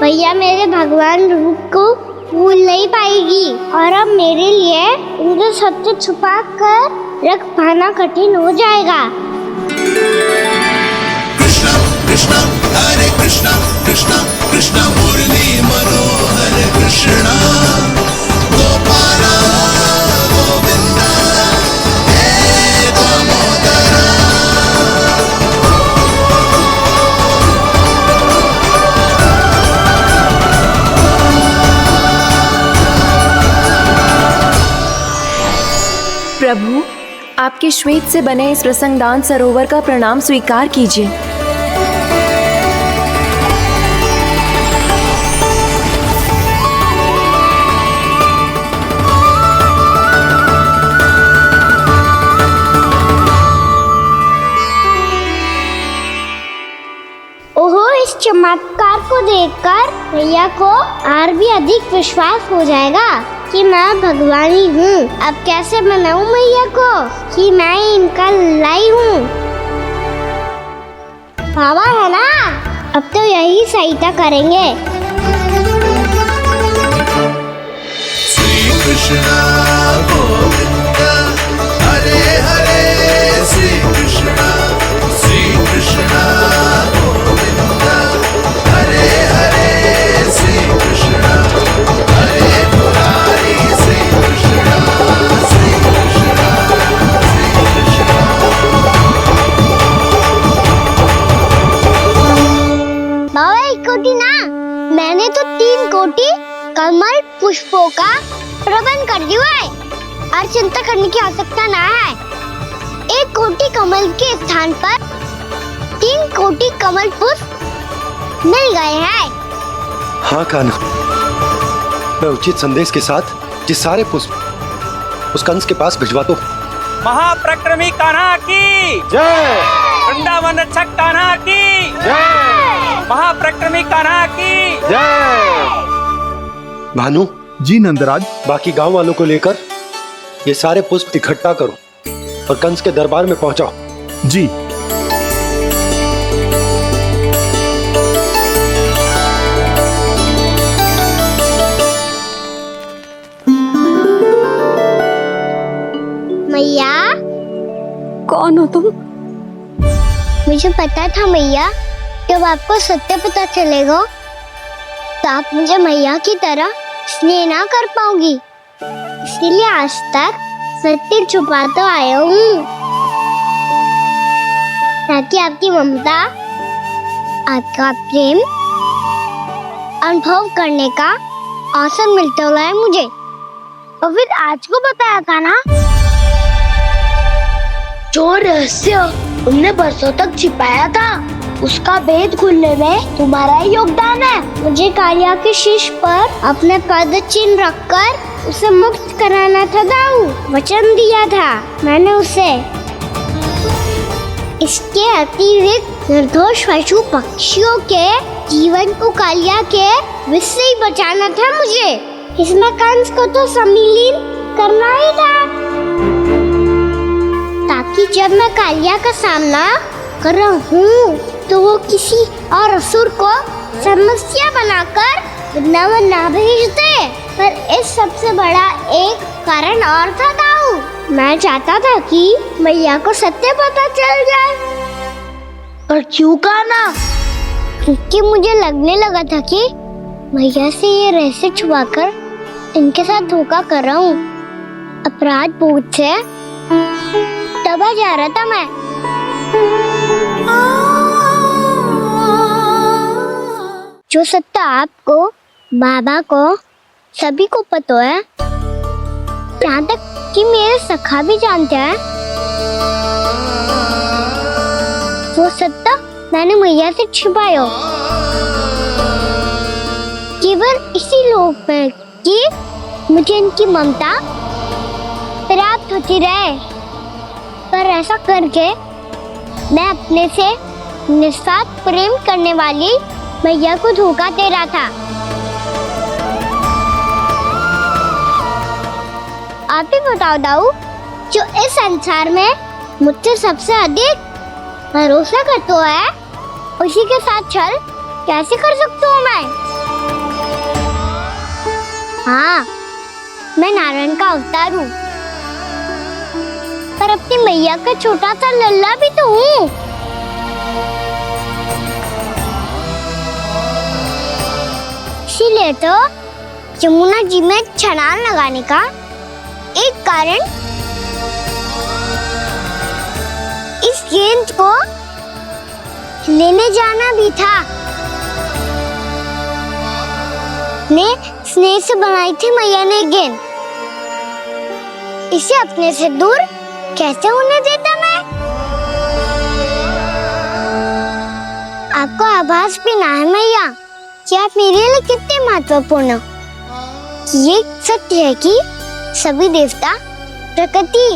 भैया मेरे भगवान रूप को भूल नहीं पाएगी और अब मेरे लिए उनके सत्य छुपा कर रख पाना कठिन हो जाएगा। कृष्णा कृष्णा हरे कृष्णा कृष्णा कृष्णा मुरली मनोहर कृष्णा गोपाला गोविंदा हे दामोदरा। प्रभु, आपके श्वेत से बने इस रसंगदान सरोवर का प्रणाम स्वीकार कीजिए। ओहो, इस चमत्कार को देखकर भैया को और भी अधिक विश्वास हो जाएगा कि मैं भगवान ही हूँ। अब कैसे मनाऊं मैया को कि मैं इनका लाई हूँ। बाबा है ना, अब तो यही सहायता करेंगे। श्री कृष्णा गोविंदा हरे हरे श्री कृष्णा गोविंदा हरे हरे श्री कृष्णा हरे मुरारी श्री कृष्णा श्री कृष्णा श्री कृष्णा। बाबा एक कोटी ना, मैंने तो 3 कोटी कमल पुष्पों का प्रबंध कर दिया है और चिंता करने की आवश्यकता ना है। 1 कोटी कमल के स्थान पर 3 कोटी कमल पुष्प मिल गए हैं। हाँ कान्हा, मैं उचित संदेश के साथ ये सारे पुष्प उस कंस के पास भिजवा दो। महाप्रक्रमी कान्हा की जय। वृंदावन रक्षक कान्हा की जय। महाप्रक्रमी कान्हा की जय। भानु जी नंदराज। बाकी गांव वालों को लेकर ये सारे पुष्प इकट्ठा करो और कंस के दरबार में पहुंचाओ। जी। मैया, कौन हो तुम? मुझे पता था मैया, जब आपको सत्य पता चलेगा तो आप मुझे मैया की तरह स्नेह ना कर पाओगी। इसीलिए आज तक सत्य छुपाता आया हूँ, ताकि आपकी ममता, आपका प्रेम अनुभव करने का अवसर मिलता है मुझे। और फिर आज को बताया था ना, जो रहस्य तुमने बरसों तक छिपाया था, उसका भेद खुलने में तुम्हारा ही योगदान है। मुझे कालिया के शीश पर अपने पद चिन्ह रखकर उसे मुक्त कराना था दाऊ। वचन दिया था मैंने उसे। इसके अतिरिक्त निर्दोष पशु पक्षियों के जीवन को कालिया के विष से ही बचाना था मुझे। इसमें कंस को तो सम्मिलित करना ही था, ताकि जब मैं कालिया का सामना कर रहा हूँ तो वो किसी और असुर को समस्या बनाकर वृंदावन ना भेज दे। पर इस सबसे बड़ा एक कारण और था दाऊ। मैं चाहता था कि मैया को सत्य पता चल जाए। और क्यों कहा ना? क्योंकि मुझे लगने लगा था कि मैया से ये रहस्य छुपाकर इनके साथ धोखा कर रहा हूँ। अपराध बोध से दबा जा रहा था मैं। जो सत्य आपको, बाबा को, सभी को पता है, यहाँ तक कि मेरे सखा भी जानते हैं। वो सत्य मैंने मैया से छिपाया केवल इसी लोक में कि मुझे इनकी ममता प्राप्त होती रहे। पर ऐसा करके मैं अपने से निस्वार्थ प्रेम करने वाली मैया को धोखा दे रहा था। आप ही बताओ दाऊ, जो इस संसार में मुझसे सबसे अधिक भरोसा करता है, उसी के साथ छल कैसे कर सकता हूँ मैं? मैं नारायण का अवतार हूँ, पर अपनी मैया का छोटा सा लल्ला भी तो हूँ। इसीलिए तो यमुना जी में छलांग लगाने का एक कारण इस गेंद को लेने जाना भी था। ने स्नेह से बनाई थी मैया ने गेंद, इसे अपने से दूर कैसे होने देता मैं? आपको आभास भी ना है मैया कि आप मेरे लिए कितने महत्वपूर्ण हो। ये सत्य है कि सभी देवता, प्रकृति,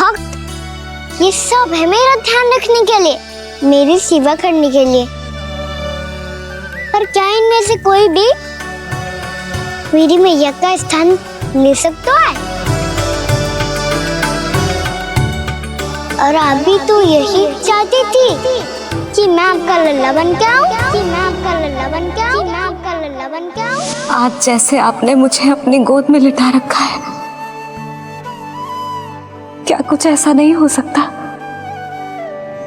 भक्त, ये सब है मेरा ध्यान रखने के लिए, मेरी सेवा करने के लिए। पर क्या इनमें से कोई भी मेरी मैया का स्थान ले सकता है? और आप भी तो यही चाहती थी कि मैं आपका लल्ला बन के आऊं, कि मैं आपका लल्ला बन के आऊं, कि मैं आपका लल्ला बन के आऊं। आज जैसे आपने मुझे अपनी गोद में लिटा रखा है, क्या कुछ ऐसा नहीं हो सकता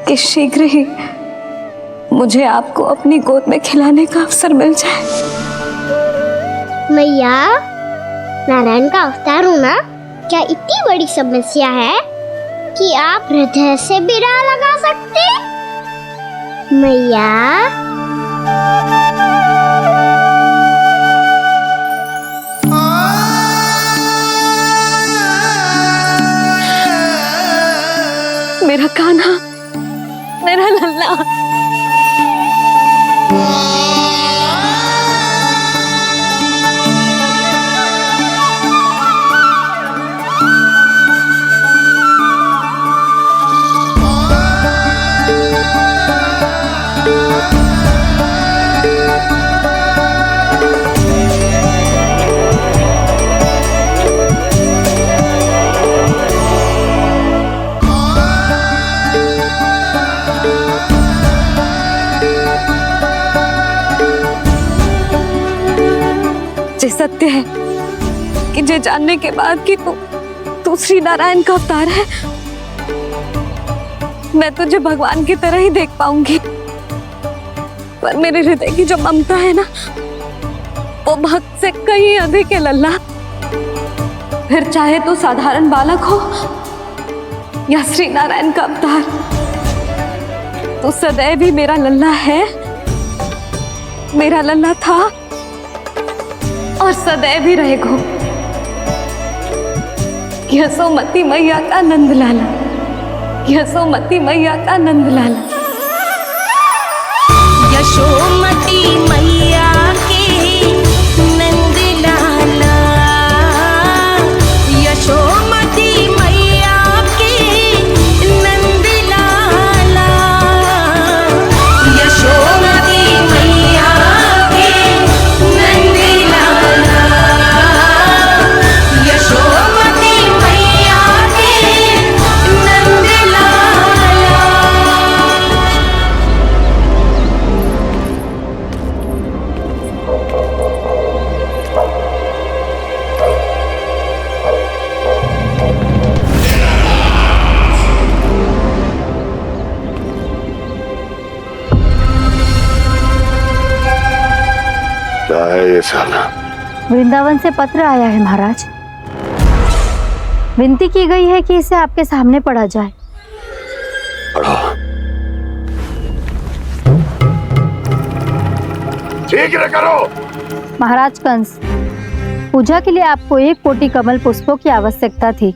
कि शीघ्र ही मुझे आपको अपनी गोद में खिलाने का अवसर मिल जाए? मैया, नारायण का अवतार हूँ ना, क्या इतनी बड़ी समस्या है कि आप हृदय से भी राह लगा सकते? मैया, मेरा कान्हा, मेरा लल्ला। ये सत्य है कि ये जानने के बाद कि तू श्री नारायण का अवतार है, मैं तुझे भगवान की तरह ही देख पाऊंगी। पर मेरे हृदय की जो ममता है ना, वो भक्त से कहीं अधिक है लल्ला। फिर चाहे तू साधारण बालक हो या श्री नारायण का अवतार, तू सदैव ही मेरा लल्ला है, मेरा लल्ला था और सदैव ही रहेगा। यशोमती मैया का नंद लाला, यशोमती मैया का नंद लाला। यशोमती मैया के नंद लाला, यशोमती मैया के नंद लाला, यशोमती मैया के नंद लाला, यशोमती मैया के नंद लाला। क्या है ये साला? वृंदावन से पत्र आया है महाराज। विनती की गई है कि इसे आपके सामने पढ़ा जाए। पढ़ो। शीघ्र करो। महाराज कंस, पूजा के लिए आपको 1 कोटि कमल पुष्पों की आवश्यकता थी।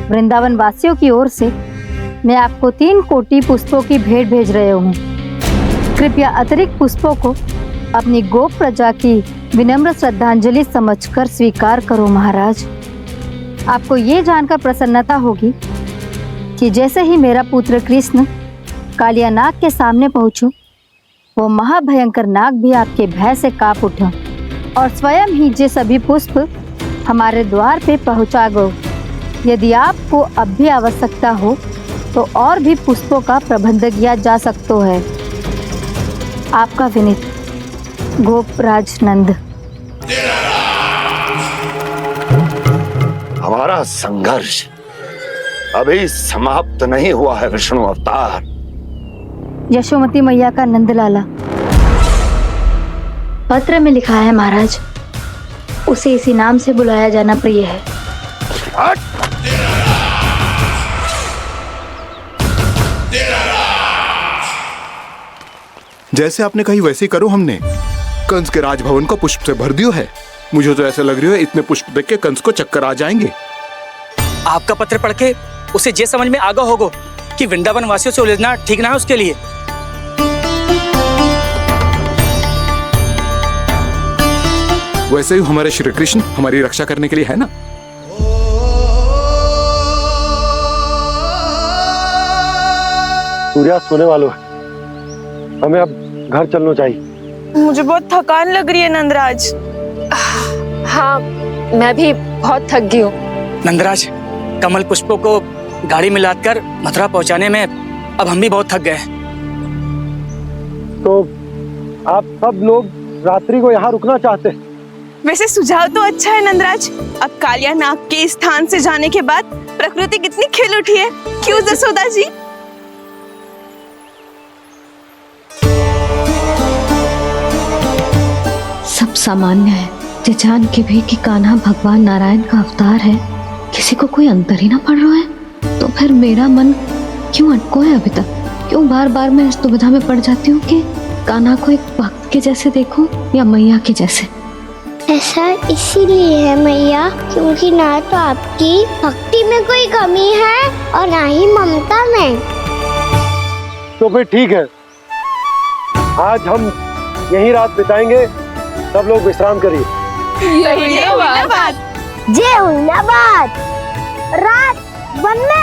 वृंदावन वासियों की ओर से मैं आपको 3 कोटि पुष्पों की भेंट भेज रहे हूँ। कृपया अतिरिक्त पुष्पों को अपनी गोप प्रजा की विनम्र श्रद्धांजलि समझकर स्वीकार करो महाराज। आपको ये जानकर प्रसन्नता होगी कि जैसे ही मेरा पुत्र कृष्ण कालिया नाग के सामने पहुंचो, वो महाभयंकर नाग भी आपके भय से कांप उठा और स्वयं ही ये सभी पुष्प हमारे द्वार पे पहुंचा गो। यदि आपको अब भी आवश्यकता हो तो और भी पुष्पों का प्रबंध किया जा सकता है। आपका विनीत गोपराज नंद। हमारा संघर्ष अभी समाप्त नहीं हुआ है विष्णु अवतार। यशोमती मैया का नंदलाला पत्र में लिखा है महाराज, उसे इसी नाम से बुलाया जाना प्रिय है। हट! जैसे आपने कही वैसे ही करो। हमने कंस के राजभवन को पुष्प से भर दियो है। मुझे तो ऐसा लग रही है इतने पुष्प देख के कंस को चक्कर आ जाएंगे। आपका पत्र पढ़ के उसे ये समझ में आगा होगो कि वृंदावन वासियों से उलझना ठीक ना है उसके लिए। वैसे ही हमारे श्री कृष्ण हमारी रक्षा करने के लिए है ना। सूर्यास्त होने वाला है, हमें अब घर चलना चाहिए। मुझे बहुत थकान लग रही है नंदराज। हाँ, मैं भी बहुत थक गई हूँ। नंदराज, कमल पुष्पों को गाड़ी में लादकर मथुरा पहुंचाने में अब हम भी बहुत थक गए। तो आप सब लोग रात्रि को यहाँ रुकना चाहते हैं? वैसे सुझाव तो अच्छा है नंदराज। अब कालिया नाग के स्थान से जाने के बाद प्रकृति कितनी खिल उठी है, क्यों जसोदा जी? सब सामान्य है। ये जान के भी कि कान्हा भगवान नारायण का अवतार है, किसी को कोई अंतर ही ना पड़ रहा है, तो फिर मेरा मन क्यों अटको है अभी तक? क्यों बार बार मैं इस दुविधा में पड़ जाती हूँ कि कान्हा को एक भक्त के जैसे देखूं या मैया के जैसे? ऐसा इसीलिए है मैया क्योंकि ना तो आपकी भक्ति में कोई कमी है और ना ही ममता में। तो फिर ठीक है, आज हम यहीं रात बिताएंगे। सब लोग विश्राम करिए। जय हुन्नाबाद। रात बनना।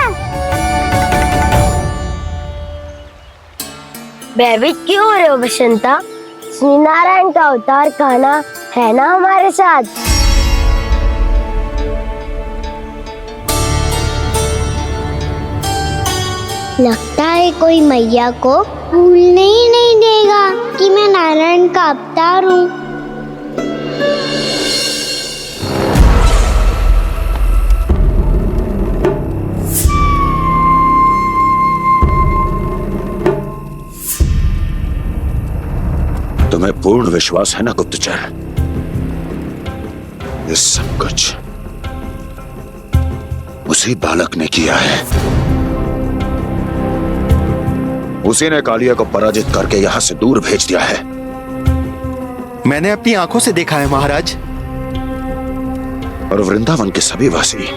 भयभीत क्यों हो रहे हो बसंता? श्री नारायण का अवतार कान्हा है ना हमारे साथ। लगता है कोई मैया को भूलने ही नहीं देगा कि मैं नारायण का अवतार हूँ। तुम्हें पूर्ण विश्वास है ना गुप्तचर? ये सब कुछ उसी बालक ने किया है। उसी ने कालिया को पराजित करके यहां से दूर भेज दिया है। मैंने अपनी आंखों से देखा है महाराज। और वृंदावन के सभी वासी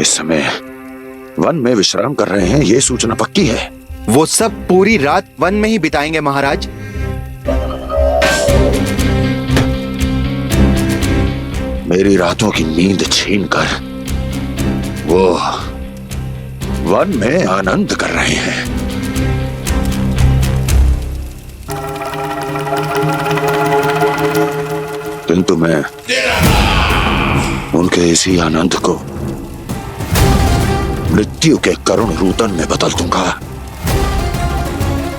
इस समय वन में विश्राम कर रहे हैं, ये सूचना पक्की है। वो सब पूरी रात वन में ही बिताएंगे महाराज। मेरी रातों की नींद छीनकर वो वन में आनंद कर रहे हैं। किंतु मैं उनके इसी आनंद को मृत्यु के करुण रूतन में बदल दूंगा।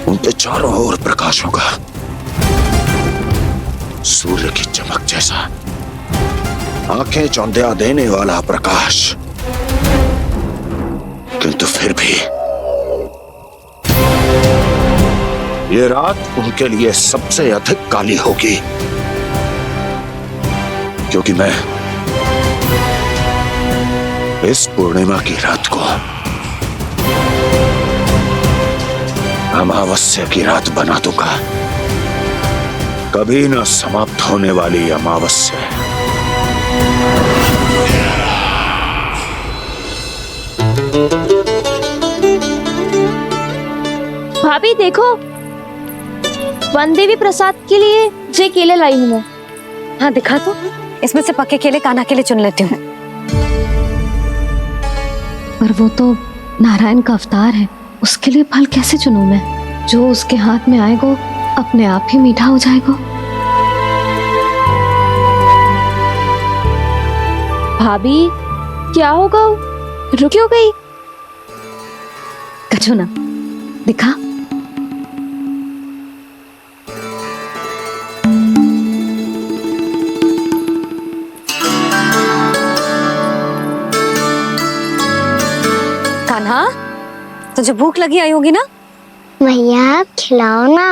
उनके चारों ओर प्रकाश होगा, सूर्य की चमक जैसा, आंखें चौंधिया देने वाला प्रकाश। किंतु फिर भी ये रात उनके लिए सबसे अधिक काली होगी, क्योंकि मैं इस पूर्णिमा की रात को अमावस्या की रात बना दूंगा। कभी न समाप्त होने वाली अमावस्या। भाभी देखो, वन देवी प्रसाद के लिए जे केले लाई हूँ मैं। हाँ दिखा तो, इसमें से पके केले कान्हा के लिए चुन लेती हूँ। पर वो तो नारायण का अवतार है, उसके लिए फल कैसे चुनूं मैं? जो उसके हाथ में आएगा अपने आप ही मीठा हो जाएगा। भाभी क्या होगा? रुक क्यों गई? कछू ना दिखा। तुझे भूख लगी आई होगी ना? भैया खिलाओ ना।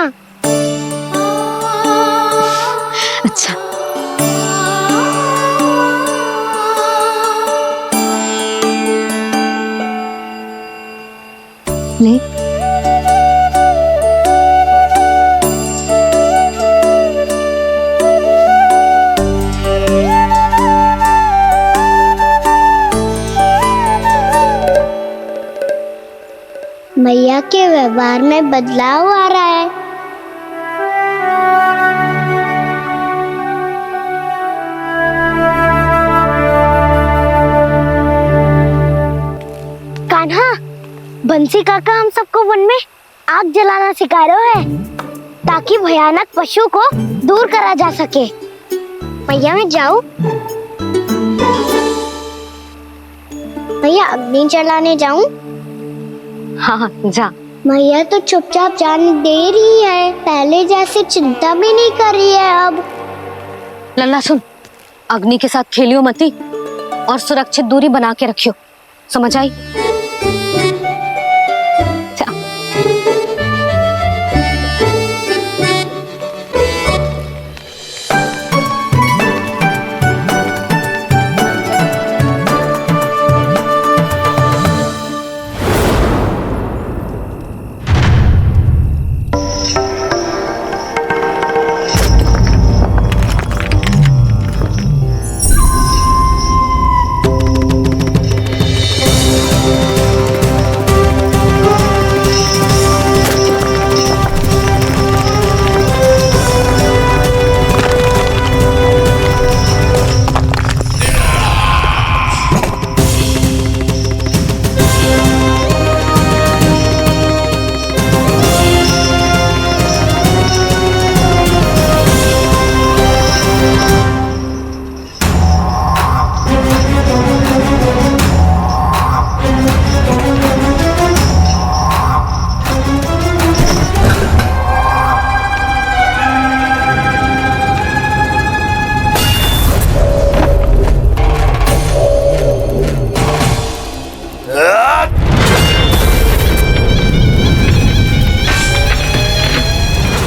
अच्छा। ले। भैया के व्यवहार में बदलाव आ रहा है। कान्हा, बंसी काका हम सबको वन में आग जलाना सिखा रहे हैं ताकि भयानक पशु को दूर करा जा सके। भैया मैं जाऊं? भैया अग्नि जलाने जाऊं? हाँ जा। भैया तो चुपचाप जाने दे रही है, पहले जैसे चिंता भी नहीं कर रही है अब। लल्ला सुन, अग्नि के साथ खेलियो मती और सुरक्षित दूरी बना के रखियो, समझ आई? जा।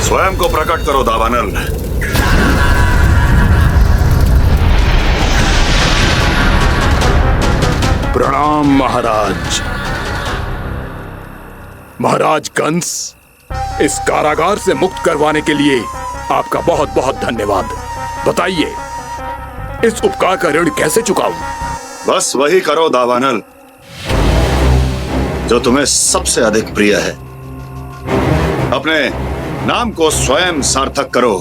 स्वयं को प्रकट करो दावानल। प्रणाम महाराज। महाराज कंस, इस कारागार से मुक्त करवाने के लिए आपका बहुत बहुत धन्यवाद। बताइए, इस उपकार का ऋण कैसे चुकाऊं? बस वही करो दावानल जो तुम्हें सबसे अधिक प्रिय है। अपने नाम को स्वयं सार्थक करो।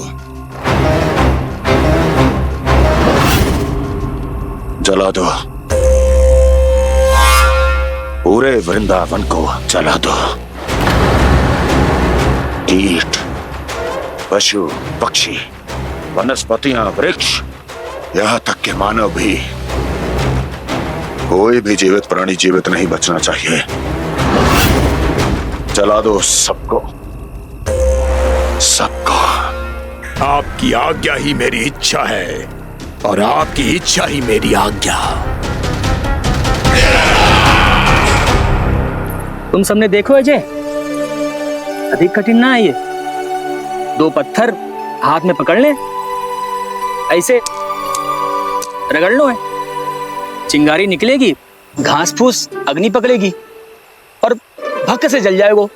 जला दो, पूरे वृंदावन को जला दो। कीट, पशु, पक्षी, वनस्पतियां, वृक्ष, यहां तक के मानव भी, कोई भी जीवित प्राणी जीवित नहीं बचना चाहिए। जला दो सबको, सबको। आपकी आज्ञा ही मेरी इच्छा है और आपकी इच्छा ही मेरी आज्ञा। तुम सबने देखो अजय, अधिक कठिन ना है ये। 2 पत्थर हाथ में पकड़ ले, ऐसे रगड़ लो है, चिंगारी निकलेगी, घास फूस अग्नि पकड़ेगी और भक्क से जल जाएगा।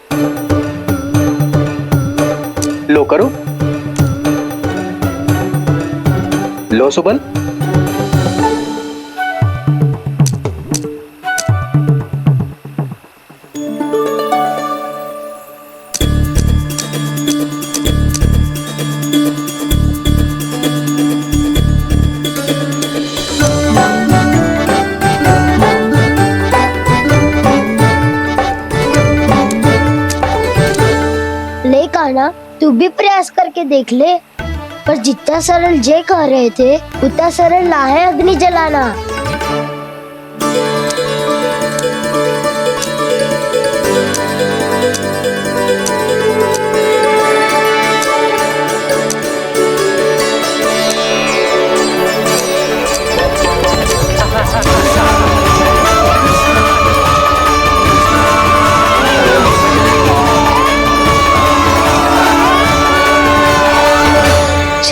लो करो, लो सुबल। ले कान्हा, तू भी प्रयास करके देख ले। पर जितना सरल जय कह रहे थे उतना सरल ना है अग्नि जलाना।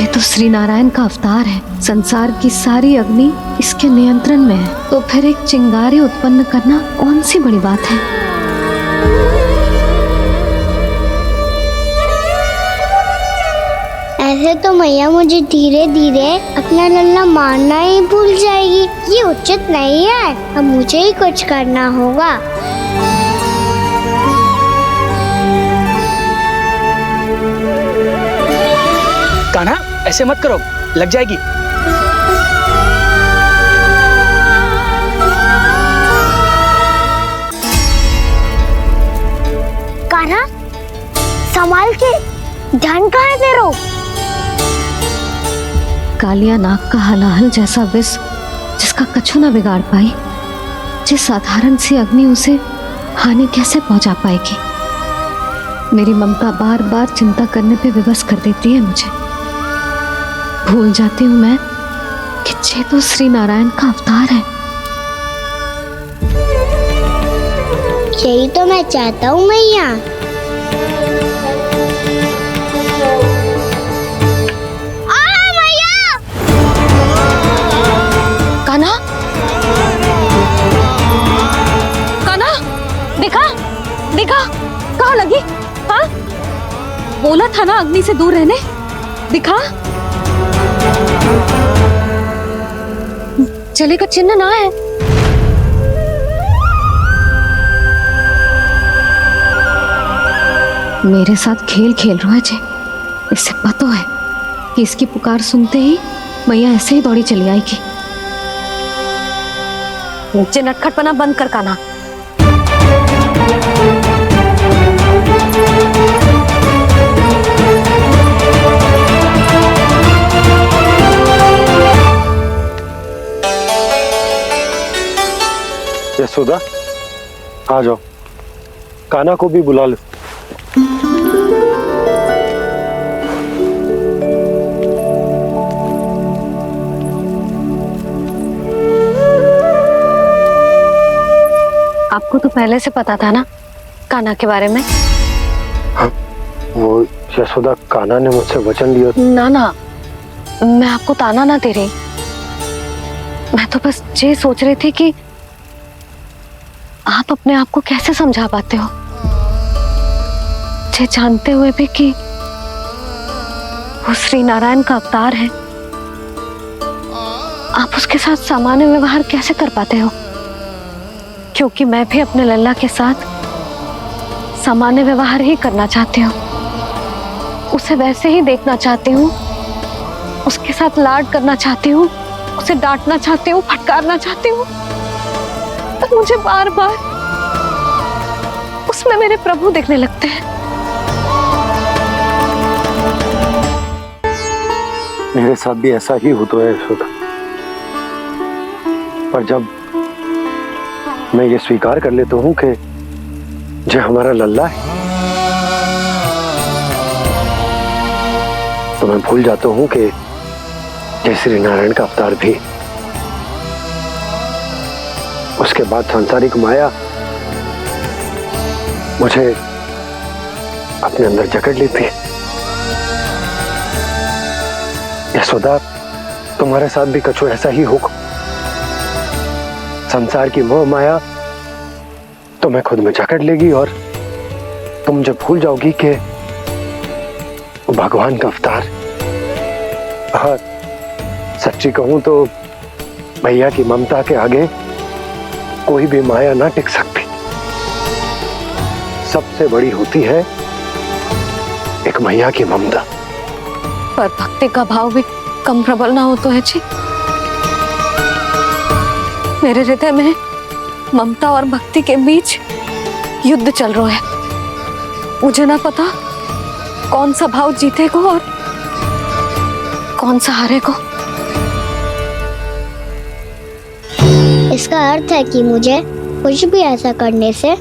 ये तो श्री नारायण का अवतार है। संसार की सारी अग्नि इसके नियंत्रण में है, तो फिर एक चिंगारी उत्पन्न करना कौन सी बड़ी बात है। ऐसे तो मैया मुझे धीरे धीरे अपना लल्ला मारना ही भूल जाएगी। ये उचित नहीं है, अब मुझे ही कुछ करना होगा। कान्हा, ऐसे मत करो, लग जाएगी। कान्हा, संभाल के, ध्यान कहाँ है तेरो? कालिया नाग का हलाहल जैसा विष जिसका कछु ना बिगाड़ पाई, जिस साधारण सी अग्नि उसे हानि कैसे पहुंचा पाएगी। मेरी ममता बार बार चिंता करने पे विवश कर देती है मुझे। भूल जाती हूँ मैं कि ये तो श्री नारायण का अवतार है। यही तो मैं चाहता हूँ मैया। कान्हा, कान्हा, देखा देखा, कहाँ लगी? हाँ, बोला था ना अग्नि से दूर रहने। दिखा, जले का चिन्ह ना है। मेरे साथ खेल खेल रहा है जे। इससे पता है कि इसकी पुकार सुनते ही मैया ऐसे ही दौड़ी चली आएगी। नीचे नटखटपना बंद कर कान्हा। यशोदा, आ जाओ, कान्हा को भी बुला लो। आपको तो पहले से पता था ना कान्हा के बारे में? हाँ, वो यशोदा, कान्हा ने मुझसे वचन लिया। ना ना, मैं आपको ताना ना दे रही। मैं तो बस ये सोच रही थी कि आप अपने आप को कैसे समझा पाते हो, ये जानते हुए भी कि वो श्री नारायण का अवतार है। आप उसके साथ सामान्य व्यवहार कैसे कर पाते हो? क्योंकि मैं भी अपने लल्ला के साथ सामान्य व्यवहार ही करना चाहती हूँ। उसे वैसे ही देखना चाहती हूँ, उसके साथ लाड करना चाहती हूँ, उसे डांटना चाहती हूँ, फटकारना चाहती हूँ। पर मुझे बार बार उसमें मेरे प्रभु दिखने लगते हैं। मेरे साथ भी ऐसा ही होता है यशोदा। पर जब मैं ये स्वीकार कर लेता हूँ कि जो हमारा लल्ला है, तो मैं भूल जाता हूँ कि जय श्री नारायण का अवतार भी। उसके बाद सांसारिक माया मुझे अपने अंदर जकड़ लेती है। यशोदा, तुम्हारे साथ भी कछु ऐसा ही होगा। संसार की मोह माया तुम्हें खुद में जकड़ लेगी और तुम जब भूल जाओगी कि भगवान का अवतार। और सच्ची कहूं तो भैया की ममता के आगे कोई भी माया ना टिक सकती। सबसे बड़ी होती है एक मैया की ममता। पर भक्ति का भाव भी कम प्रबल ना हो तो है जी। मेरे हृदय में ममता और भक्ति के बीच युद्ध चल रहा है। मुझे ना पता कौन सा भाव जीतेगा और कौन सा हारेगा। इसका अर्थ है कि मुझे कुछ भी ऐसा करने से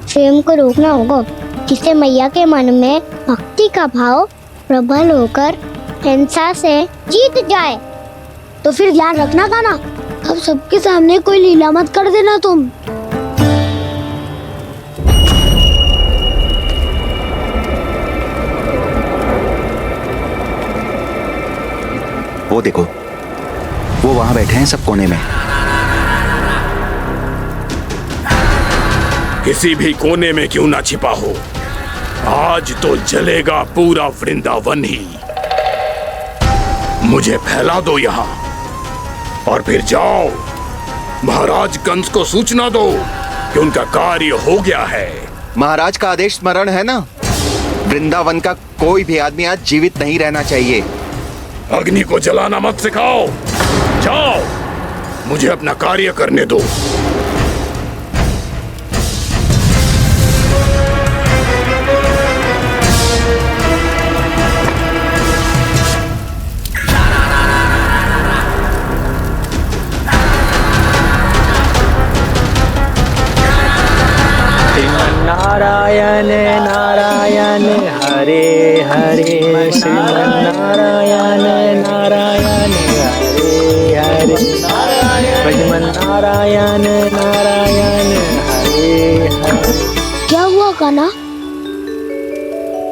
स्वयं को रोकना होगा जिससे मैया के मन में भक्ति का भाव प्रबल होकर हिंसा से जीत जाए। तो फिर ध्यान रखना कान्हा, अब सबके सामने कोई लीला मत कर देना तुम। वो देखो, वो वहां बैठे हैं सब कोने में। किसी भी कोने में क्यों ना छिपा हो, आज तो जलेगा पूरा वृंदावन ही। मुझे फैला दो यहाँ और फिर जाओ महाराज कंस को सूचना दो कि उनका कार्य हो गया है। महाराज का आदेश स्मरण है ना, वृंदावन का कोई भी आदमी आज जीवित नहीं रहना चाहिए। अग्नि को जलाना मत सिखाओ, जाओ मुझे अपना कार्य करने दो। नारायण नारायण हरे हरे, श्रीमन्नारायण नारायण हरे हरे, श्रीमन्नारायण नारायण हरे हरे। क्या हुआ कान्हा?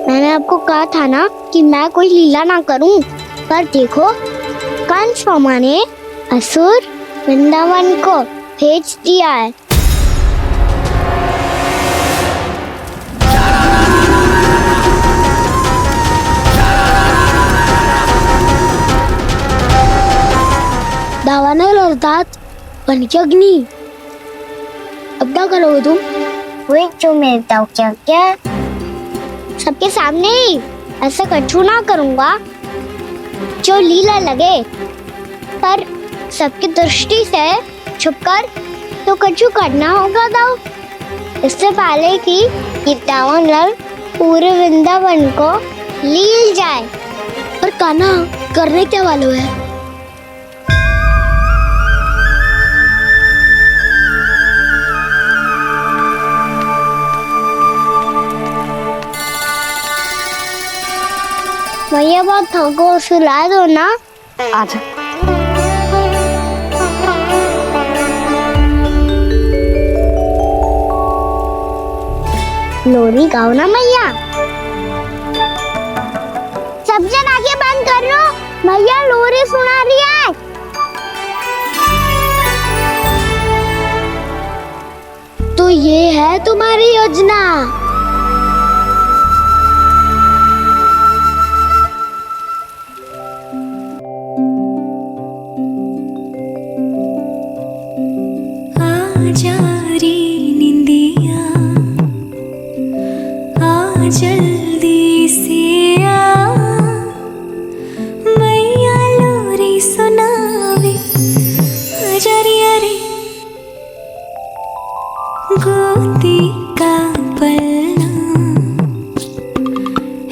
मैंने आपको कहा था ना कि मैं कोई लीला ना करूं, पर देखो कंस मामा ने असुर वृंदावन को भेज दिया है। दावानल और दांत बन के अग्नि। अब क्या करोगे तुम? वही जो मैं बताऊं क्या क्या? सबके सामने ही ऐसा कछु ना करूंगा जो लीला लगे, पर सबकी दृष्टि से छुपकर तो कछु करना होगा दाऊ। इससे पहले कि ये दावानल पूरे वृंदावन को लील जाए। पर कान्हा करने क्या वालों है? भैया बहुत थको, सुला दो ना। आजा। लोरी गाओ ना मैया। सब जन आंखें बंद कर लो, मैया लोरी सुना रही है। तो ये है तुम्हारी योजना। जल्दी से आ, मैया लोरी सुनावे। अजरिया रे गोदी का पलना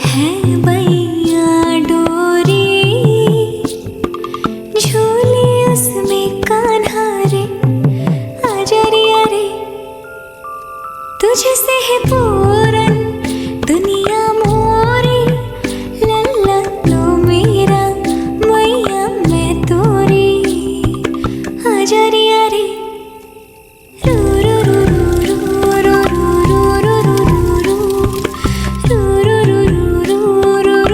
है, मैया डोरी झूली उसमें कान्हा रे। अजरिया रे तुझसे है पूरन दुनिया मोरी, लल्ला तो मेरा मैया मैं तोरी। अजरिया रे रू रू रू रू रू रू रू रू रू रू रू रू रू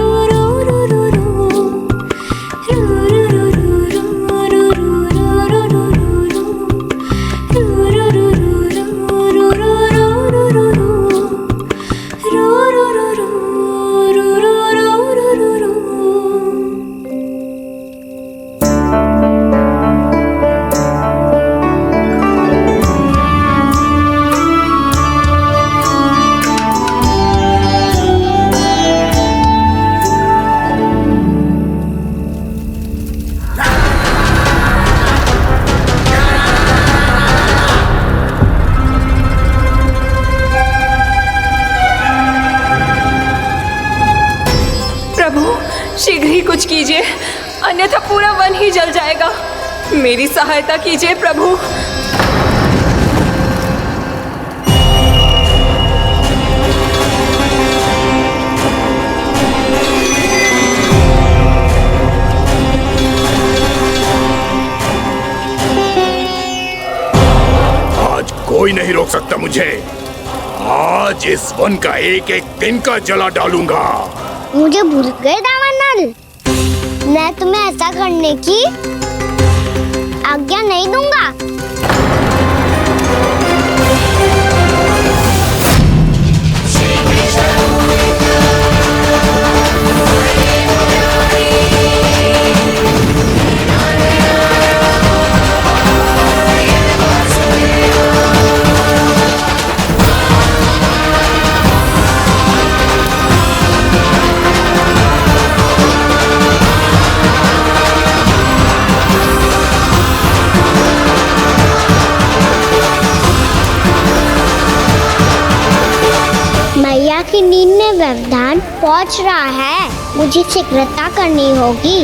रू रू शीघ्र ही कुछ कीजिए, अन्यथा पूरा वन ही जल जाएगा। मेरी सहायता कीजिए प्रभु। आज कोई नहीं रोक सकता मुझे। आज इस वन का एक एक दिन का जला डालूंगा। मुझे भूल गए दावानल, मैं तुम्हें ऐसा करने की आज्ञा नहीं दूंगा। मैया की नींद में व्यवधान पहुंच रहा है, मुझे शीघ्रता करनी होगी।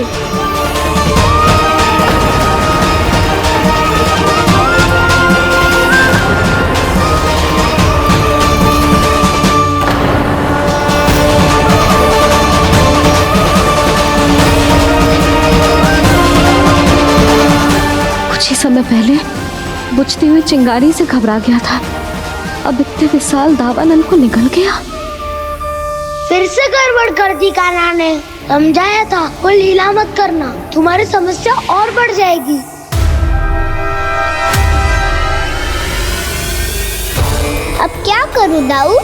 कुछ ही समय पहले बुझती हुई चिंगारी से घबरा गया था, अब इतने विशाल दावानल को निगल गया। फिर से गड़बड़ कर दी कान्हा ने। समझाया था कोई लीला मत करना, तुम्हारी समस्या और बढ़ जाएगी। अब क्या करूं दाऊ?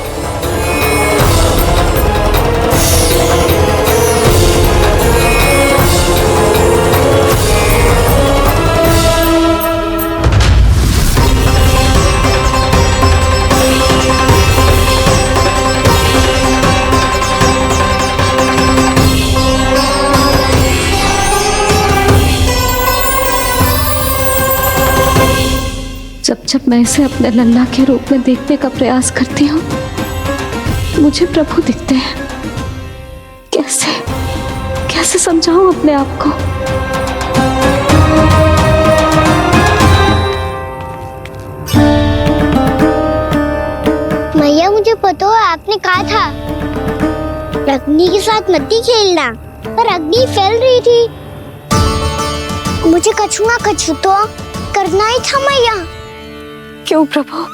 जब जब मैं इसे अपने लल्ला के रूप में देखने का प्रयास करती हूँ, मुझे प्रभु दिखते हैं। कैसे कैसे समझाऊं अपने आप को? मैया मुझे पता है आपने कहा था अग्नि के साथ मत ही खेलना, पर अग्नि फैल रही थी। मुझे कछु ना कछु तो करना ही था मैया। क्यों प्रभु,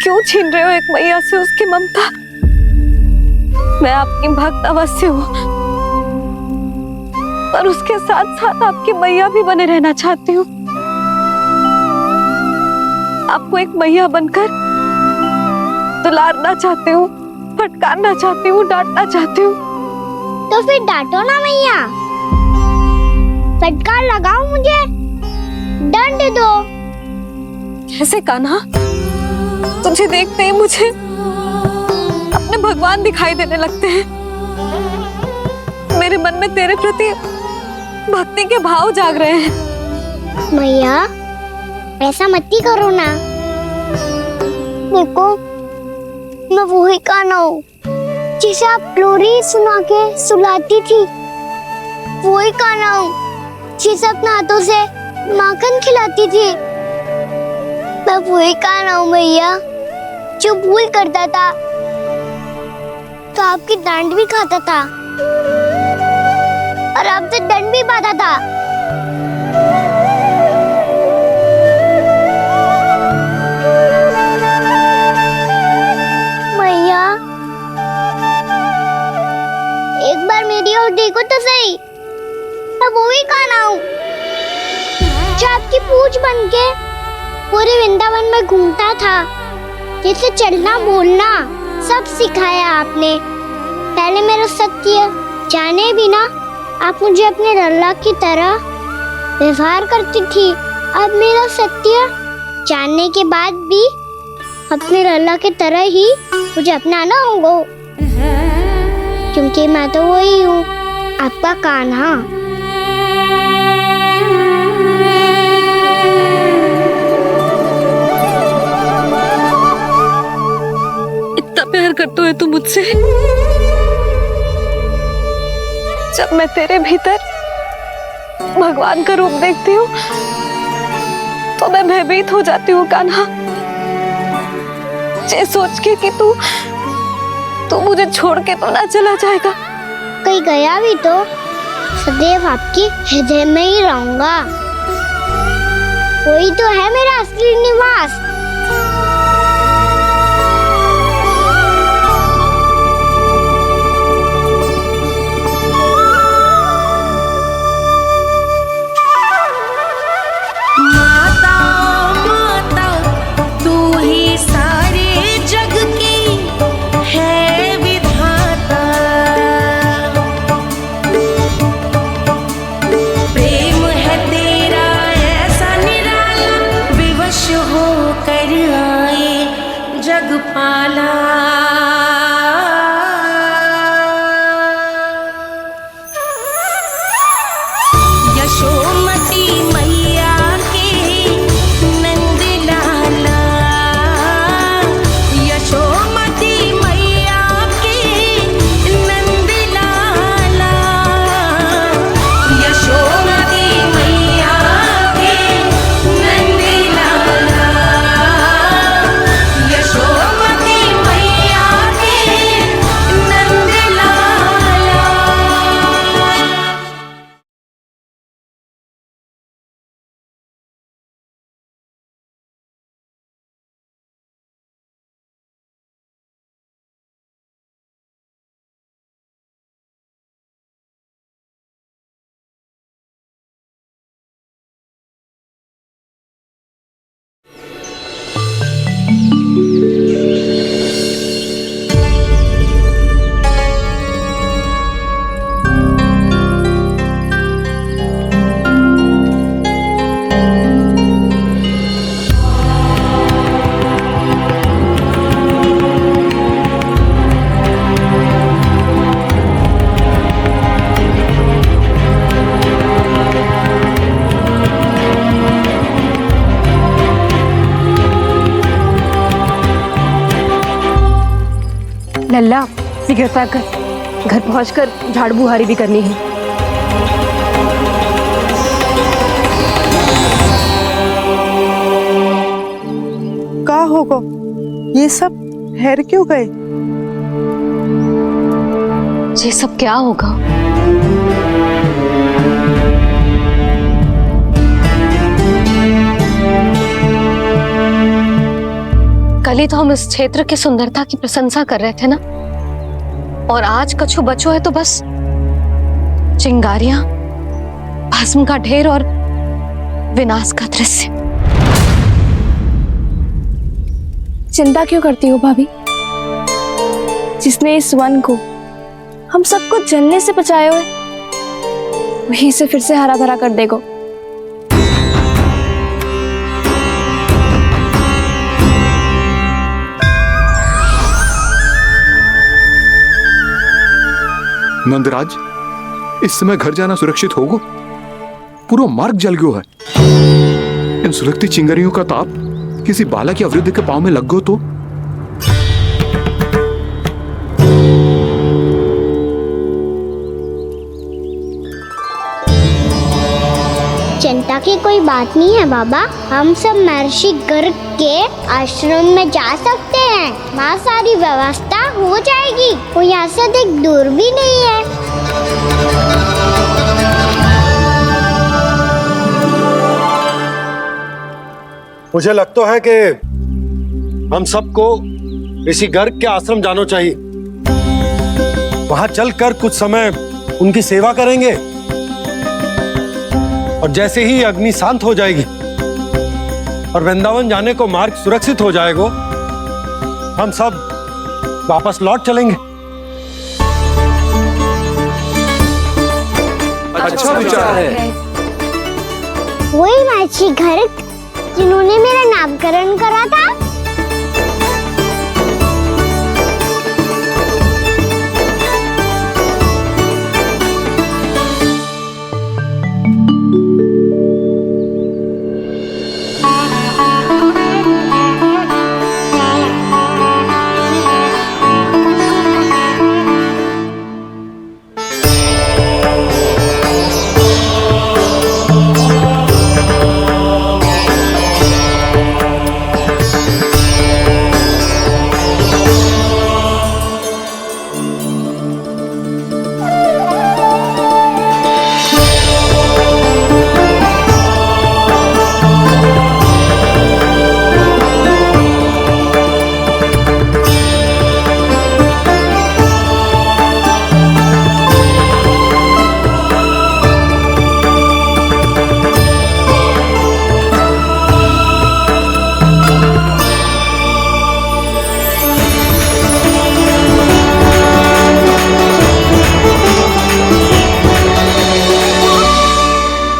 क्यों छीन रहे हो एक मैया से उसकी ममता? मैं आपकी भक्त अवश्य हूँ, पर उसके साथ साथ आपकी मैया भी बने रहना चाहती हूँ। आपको एक मैया बनकर दुलारना चाहती हूँ, फटकारना चाहती हूँ, डांटना चाहती हूँ। तो फिर डांटो ना मैया, फटकार लगाओ, मुझे दंड दो। कैसे कान्हा? तुझे देखते ही मुझे अपने भगवान दिखाई देने लगते हैं। मेरे मन में तेरे प्रति भक्ति के भाव जाग रहे हैं। मैया ऐसा मत ही करो ना, देखो मैं वही कान्हा हूँ जिसे आप लोरी सुना के सुलाती थी। वही कान्हा हूँ जिसे अपने हाथों से माखन खिलाती थी। मैं वही कान्हा हूँ मैया जो भूल करता था तो आपकी डांट भी खाता था और आपसे दंड भी पाता था। मैया एक बार मेरी ओर देखो तो सही, मैं वही कान्हा हूँ जो आपकी पूछ बनके पूरे वृंदावन में घूमता था। जैसे चलना बोलना सब सिखाया आपने। पहले मेरा सत्य जाने बिना आप मुझे अपने लल्ला की तरह व्यवहार करती थी। अब मेरा सत्य जानने के बाद भी अपने लल्ला की तरह ही मुझे अपनाना होगा, क्योंकि मैं तो वही हूँ, आपका कान्हा। प्यार करते हो तुम मुझसे? जब मैं तेरे भीतर भगवान का रूप देखती हूँ तो मैं भयभीत हो जाती हूँ कान्हा। ये सोच के कि तू मुझे छोड़ के तो ना चला जाएगा। कहीं गया भी तो सदैव आपके हृदय में ही रहूंगा। वही तो है मेरा असली निवास। लल्ला सिगरेट पैक कर, घर पहुंचकर झाड़ू बुहारी भी करनी है। का होगा ये सब ठहर क्यों गए? ये सब क्या होगा? कल ही तो हम इस क्षेत्र की सुंदरता की प्रशंसा कर रहे थे ना, और आज कछु बचो है तो बस चिंगारियां, भस्म का ढेर और विनाश का दृश्य। चिंता क्यों करती हो भाभी? जिसने इस वन को, हम सबको जलने से बचाए हुए, वही से फिर से हरा भरा कर देगा। नंदराज, इस समय घर जाना सुरक्षित होगा? पूरा मार्ग जल गयो है। इन सुलगती चिंगारियों का ताप किसी बालक या वृद्ध के पांव में लग गयो तो? चिंता की कोई बात नहीं है बाबा, हम सब महर्षि गर्ग के आश्रम में जा सकते हैं। वहाँ सारी व्यवस्था हो जाएगी, वो यहाँ से अधिक दूर भी नहीं है। मुझे लगता है कि हम सबको ऋषि गर्ग के आश्रम जाना चाहिए। वहां चलकर कुछ समय उनकी सेवा करेंगे, और जैसे ही अग्नि शांत हो जाएगी और वृंदावन जाने को मार्ग सुरक्षित हो जाएगा, हम सब वापस लौट चलेंगे। अच्छा विचार है। वही महर्षि गर्ग जिन्होंने मेरा नामकरण करा था।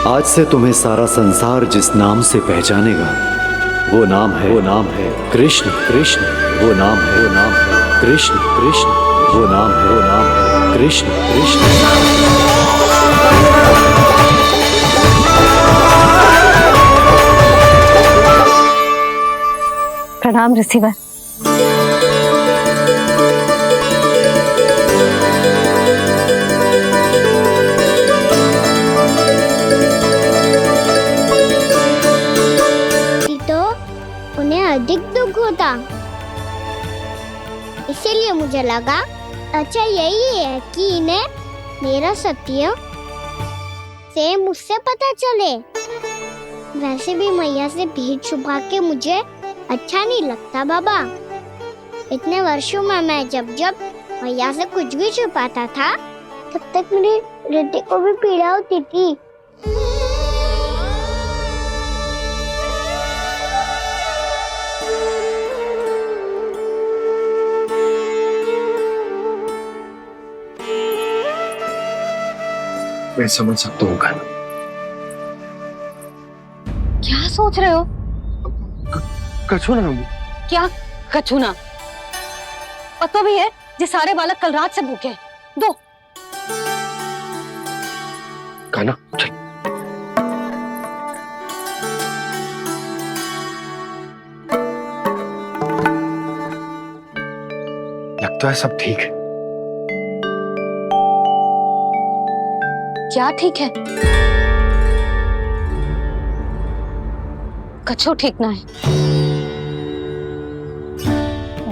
आज से तुम्हें सारा संसार जिस नाम से पहचानेगा, वो नाम है कृष्ण। कृष्ण वो नाम है कृष्ण। कृष्ण वो नाम है कृष्ण। कृष्ण। प्रणाम ऋषिवर। उन्हें अधिक दुख होता, इसीलिए मुझे लगा अच्छा यही है कि इन्हें मेरा सत्य से मुझसे पता चले। वैसे भी मैया से भेद छुपा के मुझे अच्छा नहीं लगता बाबा। इतने वर्षों में मैं जब जब मैया से कुछ भी छुपाता था, तब तक मेरी हृदय को भी पीड़ा होती थी। मैं समझ सकता हूँ। क्या सोच रहे हो? कछु ना। क्या कछु ना? पता भी है ये सारे बालक कल रात से भूखे हैं। दो खाना चल। लगता है सब ठीक है। क्या ठीक है? कछु ठीक ना है,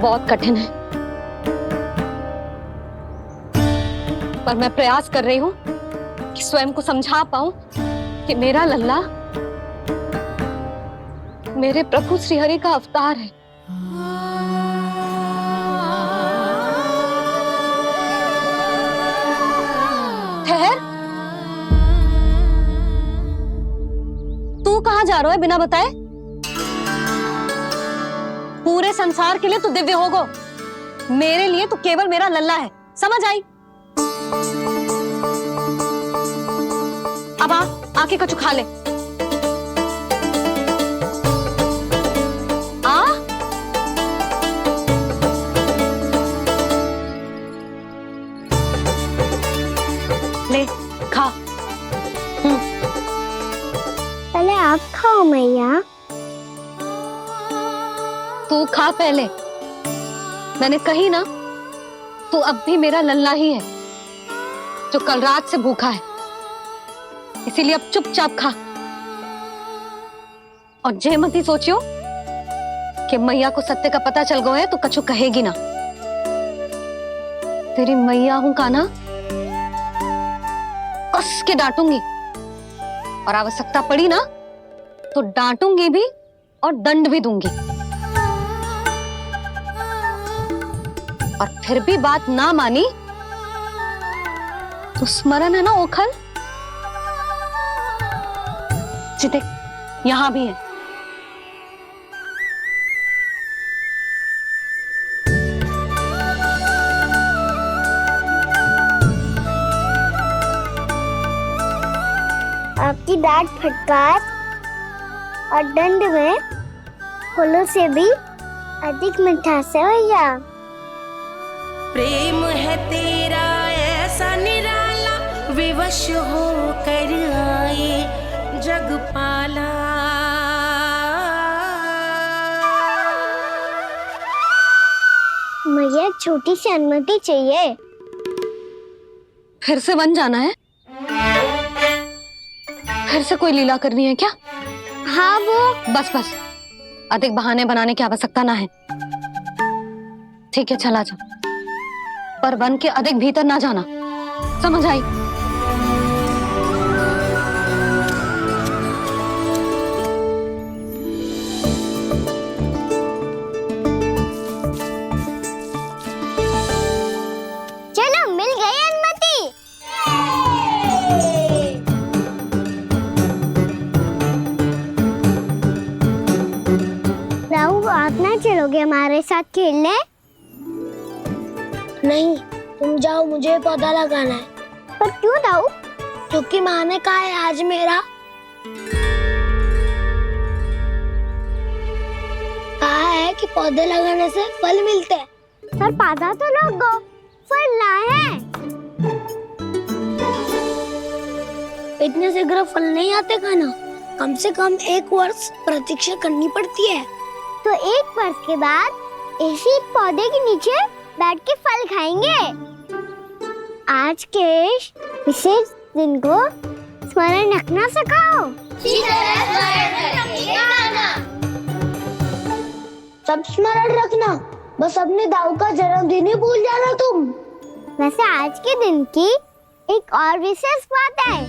बहुत कठिन है, पर मैं प्रयास कर रही हूं कि स्वयं को समझा पाऊं कि मेरा लल्ला मेरे प्रभु श्रीहरि का अवतार है। ठहर, तू कहां जा रहा है बिना बताए? पूरे संसार के लिए तू दिव्य होगो, मेरे लिए तू केवल मेरा लल्ला है, समझ आई? अब आके कछु खा ले। आ ले खा। पहले आप खाओ मैया। तू खा पहले, मैंने कही ना, तू अब भी मेरा लल्ला ही है जो कल रात से भूखा है, इसीलिए अब चुपचाप खा। और जे मत ही सोचियो कि मैया को सत्य का पता चल गया है तो कछु कहेगी ना। तेरी मैया हूं काना, कस के डांटूंगी, और आवश्यकता पड़ी ना तो डांटूंगी भी और दंड भी दूंगी। और फिर भी बात ना मानी तो स्मरण है ना ओखल, देख यहां भी है। आपकी डांट फटकार और दंड में फूलों से भी अधिक मिठास है भैया। प्रेम है तेरा ऐसा निराला, विवश हो कर आए जग पाला। मुझे छोटी सी अनुमति चाहिए। फिर से वन जाना है? फिर से कोई लीला करनी है क्या? हाँ वो। बस बस, अधिक बहाने बनाने की आवश्यकता ना है। ठीक है चला जा, पर वन के अधिक भीतर ना जाना, समझ आई? चलो मिल गई अनुमति। राहु आप ना चलोगे हमारे साथ खेलने? नहीं, तुम जाओ, मुझे पौधा लगाना है। पर क्यों राहु? क्योंकि माँ ने कहा है आज मेरा कहा है कि पौधे लगाने से फल मिलते हैं। पर पौधा तो लगो, फल ना है। इतने शीघ्र फल नहीं आते खाना, कम से कम 1 वर्ष प्रतीक्षा करनी पड़ती है। तो 1 वर्ष के बाद इसी पौधे के नीचे बैठ के फल खाएंगे। आज के विशेष दिन को स्मरण रखना सिखाओ। सब स्मरण रखना, बस अपने दाऊ का जन्मदिन ही भूल जाना तुम। वैसे आज के दिन की एक और विशेष बात है।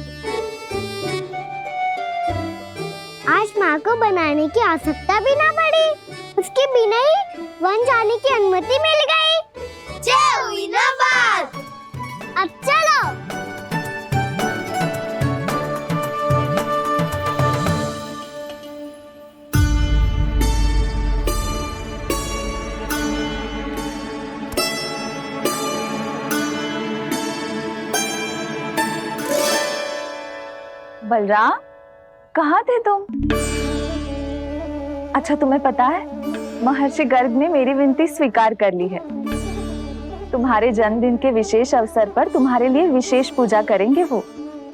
आज माँ को बनाने की आवश्यकता भी ना पड़ी, उसके बिना ही वन जाने की अनुमति मिल गई। जय हुई ना बात। अब चलो। बलराम, कहाँ थे तुम? अच्छा तुम्हें पता है, महर्षि गर्ग ने मेरी विनती स्वीकार कर ली है। तुम्हारे जन्मदिन के विशेष अवसर पर तुम्हारे लिए विशेष पूजा करेंगे वो।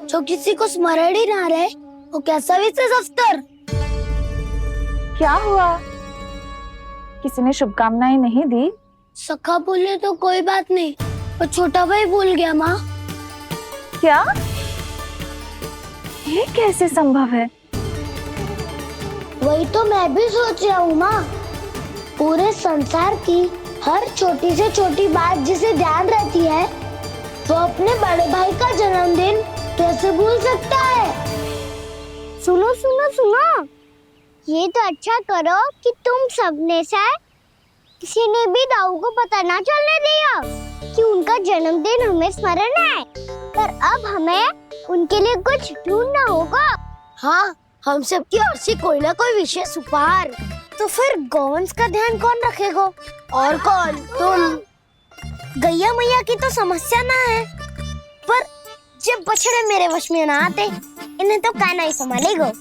जो किसी को स्मरण ही ना रहे, वो कैसा विशेष अवसर? क्या हुआ? किसी ने शुभकामनाएं नहीं दी सखा बोले तो कोई बात नहीं, पर छोटा भाई भूल गया माँ। क्या? ये कैसे संभव है? वही तो मैं भी सोच रहा हूँ माँ। पूरे संसार की हर छोटी से छोटी बात जिसे ध्यान रहती है, वो अपने बड़े भाई का जन्मदिन कैसे भूल सकता है? सुनो सुनो सुनो, ये तो अच्छा करो कि तुम सबने से किसी ने भी दाऊ को पता ना चलने दिया कि उनका जन्मदिन हमें स्मरण है। पर अब हमें उनके लिए कुछ ढूंढना होगा। हाँ, हम सबकी ओर से कोई ना कोई विशेष उपहार। तो फिर गौंस का ध्यान कौन रखेगा? और कौन? तुम। गैया मैया की तो समस्या ना है, पर जब बछड़े मेरे वश में ना आते, इन्हें तो कान्हा ही संभालेगा।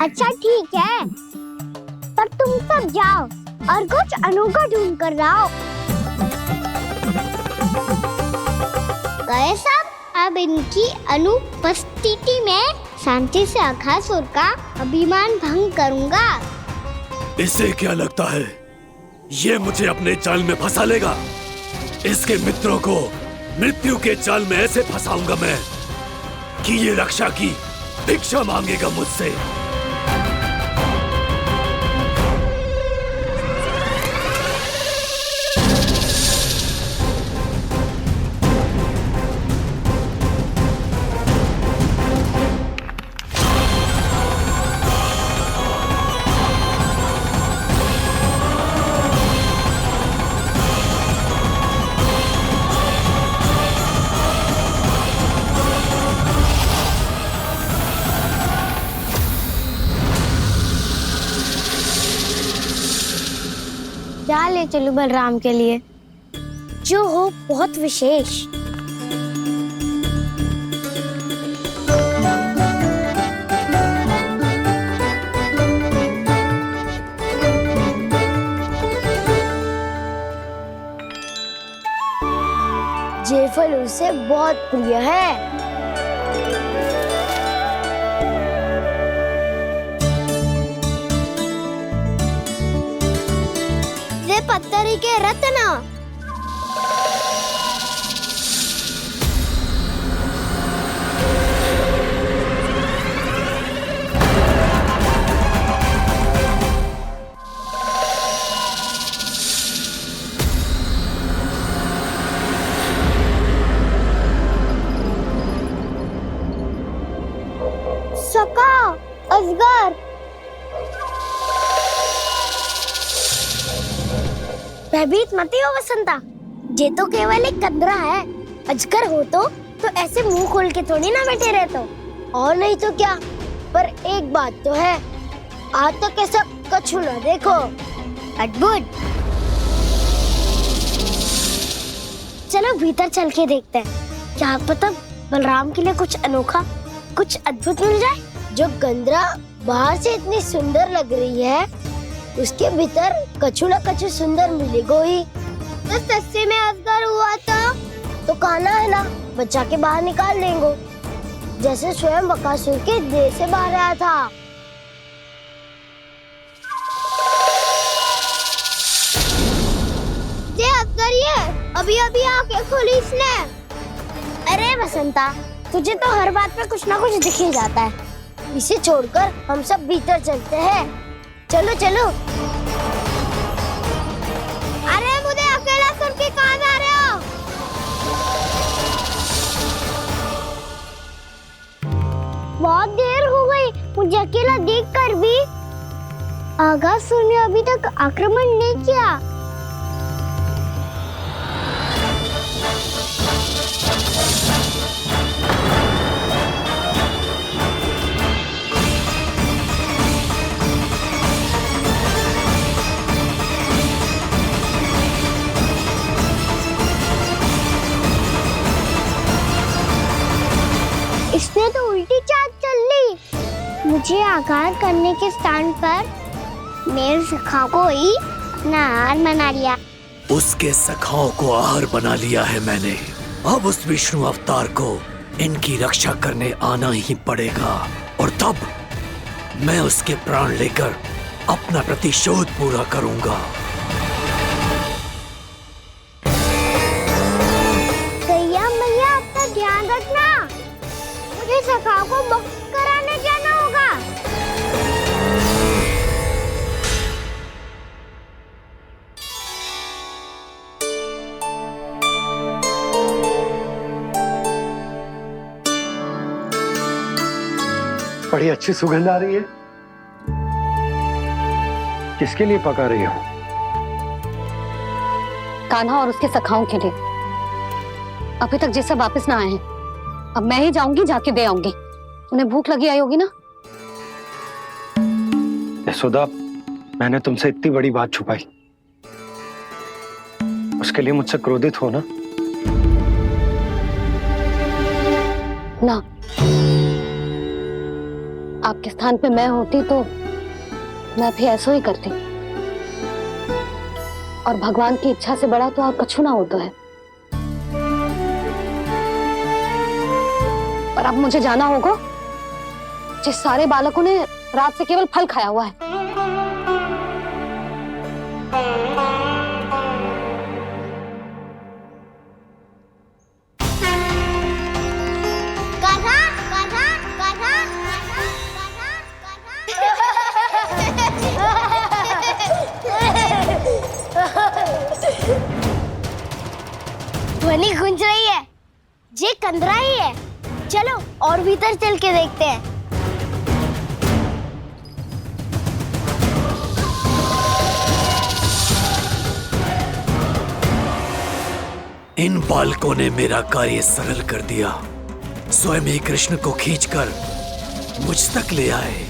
अच्छा ठीक है, पर तुम सब जाओ और कुछ अनोखा ढूंढ कर लाओ। गए सब? अब इनकी अनुपस्थिति में शांति से अघासुर का अभिमान भंग करूंगा। इसे क्या लगता है ये मुझे अपने जाल में फंसा लेगा? इसके मित्रों को मृत्यु के जाल में ऐसे फंसाऊंगा मैं कि ये रक्षा की भिक्षा मांगेगा मुझसे। क्या ले चलूं बलराम के लिए जो हो बहुत विशेष? ये फल उसे बहुत प्रिय है। पत्थरी के रत्न। सका, अजगर। भयभीत मत हो वसंता, ये तो केवल एक कंदरा है। अजगर हो तो ऐसे मुंह खोल के थोड़ी ना बैठे रहते हो। और नहीं तो क्या, पर एक बात तो है, आज तक ऐसा कछु ना देखो। अद्भुत। चलो भीतर चल के देखते हैं, क्या पता बलराम के लिए कुछ अनोखा, कुछ अद्भुत मिल जाए। जो गंदरा बाहर से इतनी सुंदर लग रही है, उसके भीतर कछु न कछु सुंदर मिलेगा ही। तो सच्चे में अजगर हुआ तो कान्हा है ना, बच्चा के बाहर निकाल लेंगे, जैसे स्वयं बकासुर के देह से बाहर आया था। ये अजगर ही है, अभी अभी आके खोली इसने। अरे वसंता, तुझे तो हर बात पे कुछ ना कुछ दिख ही जाता है। इसे छोड़कर हम सब भीतर चलते हैं। चलो चलो। अरे मुझे अकेला सुन के कहाँ जा रहे हो? बहुत देर हो गई मुझे अकेला देखकर भी। अघासुर ने अभी तक आक्रमण नहीं किया। इसने तो उल्टी चाल चल ली। मुझे आघात करने के स्थान पर मेरे सखा को ही अपना आहार बना लिया। उसके सखाओं को आहार बना लिया है मैंने। अब उस विष्णु अवतार को इनकी रक्षा करने आना ही पड़ेगा, और तब मैं उसके प्राण लेकर अपना प्रतिशोध पूरा करूंगा। बड़ी अच्छी सुगंध आ रही है। किसके लिए पका रही हो? कान्हा और उसके सखाओं के लिए। अभी तक जैसे वापस ना आए हैं, अब मैं ही जाऊंगी, जाके दे आऊंगी। उन्हें भूख लगी आई होगी ना। यशोदा, मैंने तुमसे इतनी बड़ी बात छुपाई, उसके लिए मुझसे क्रोधित हो ना? ना, आपके स्थान पे मैं होती तो मैं भी ऐसा ही करती। और भगवान की इच्छा से बड़ा तो और कछु ना होता है। पर अब मुझे जाना होगा। जिस सारे बालकों ने रात से केवल फल खाया हुआ है। कान्हा, कान्हा, कान्हा, ध्वनि गूंज रही है। ये कंदरा ही है। चलो और भीतर चल के देखते हैं। इन बालकों ने मेरा कार्य सरल कर दिया। स्वयं ही कृष्ण को खींचकर मुझ तक ले आए।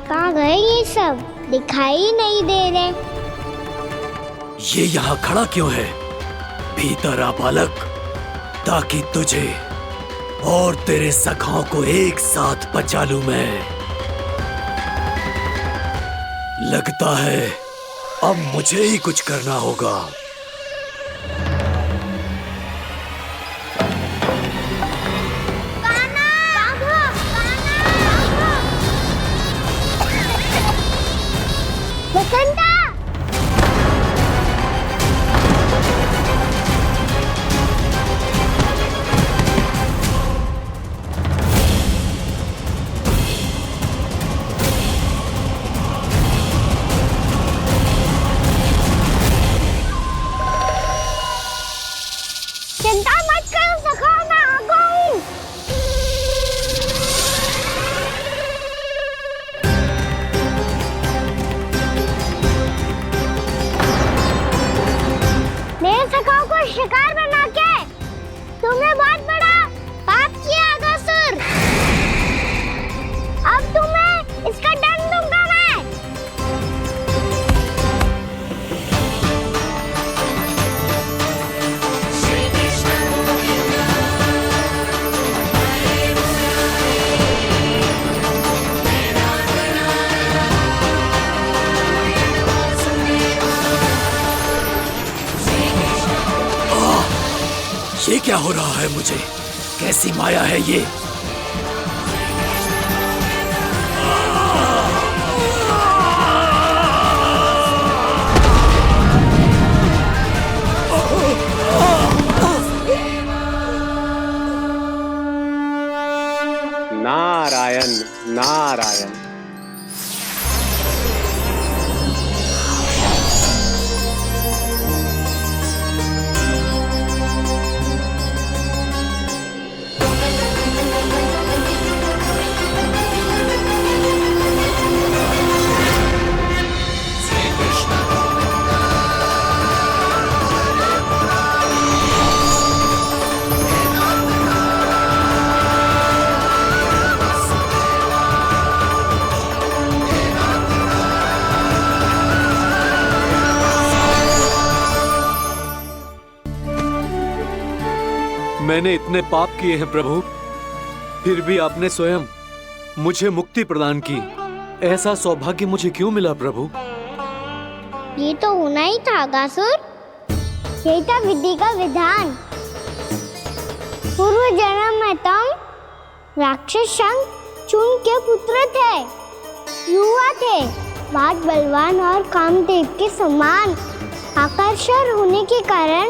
कहाँ गए ये सब? दिखाई नहीं दे रहे। ये यहाँ खड़ा क्यों है? भीतर आ बालक, ताकि तुझे और तेरे सखाओं को एक साथ पचा लूं मैं। लगता है अब मुझे ही कुछ करना होगा। बसंता! चिंता मत करो सखा, मैं आ गई। मेरे सखाओं को शिकार बना के तुमने बहुत बड़ा पाप किया अगासुर। अब तुम्हें इसका दंड दूंगा मैं। ये क्या हो रहा है मुझे? कैसी माया है ये? नारायण नारायण। मैंने इतने पाप किए हैं प्रभु, फिर भी आपने स्वयं मुझे मुक्ति प्रदान की। ऐसा सौभाग्य मुझे क्यों मिला प्रभु? ये तो होना ही था अगासुर। यही था विधि का विधान। पूर्व जन्म में तुम राक्षस शंखचूड़ के पुत्र थे। युवा थे, बहुत बलवान और कामदेव के समान। आकर्षण होने के कारण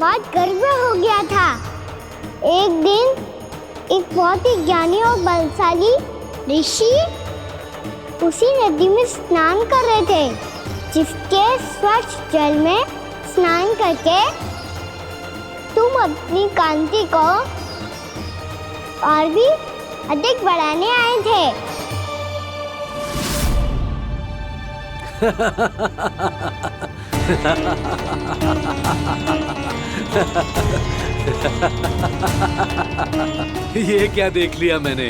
बहुत गर्व हो गया था। एक दिन एक बहुत ही ज्ञानी और बलशाली ऋषि उसी नदी में स्नान कर रहे थे, जिसके स्वच्छ जल में स्नान करके तुम अपनी कांति को और भी अधिक बढ़ाने आए थे। ये क्या देख लिया मैंने?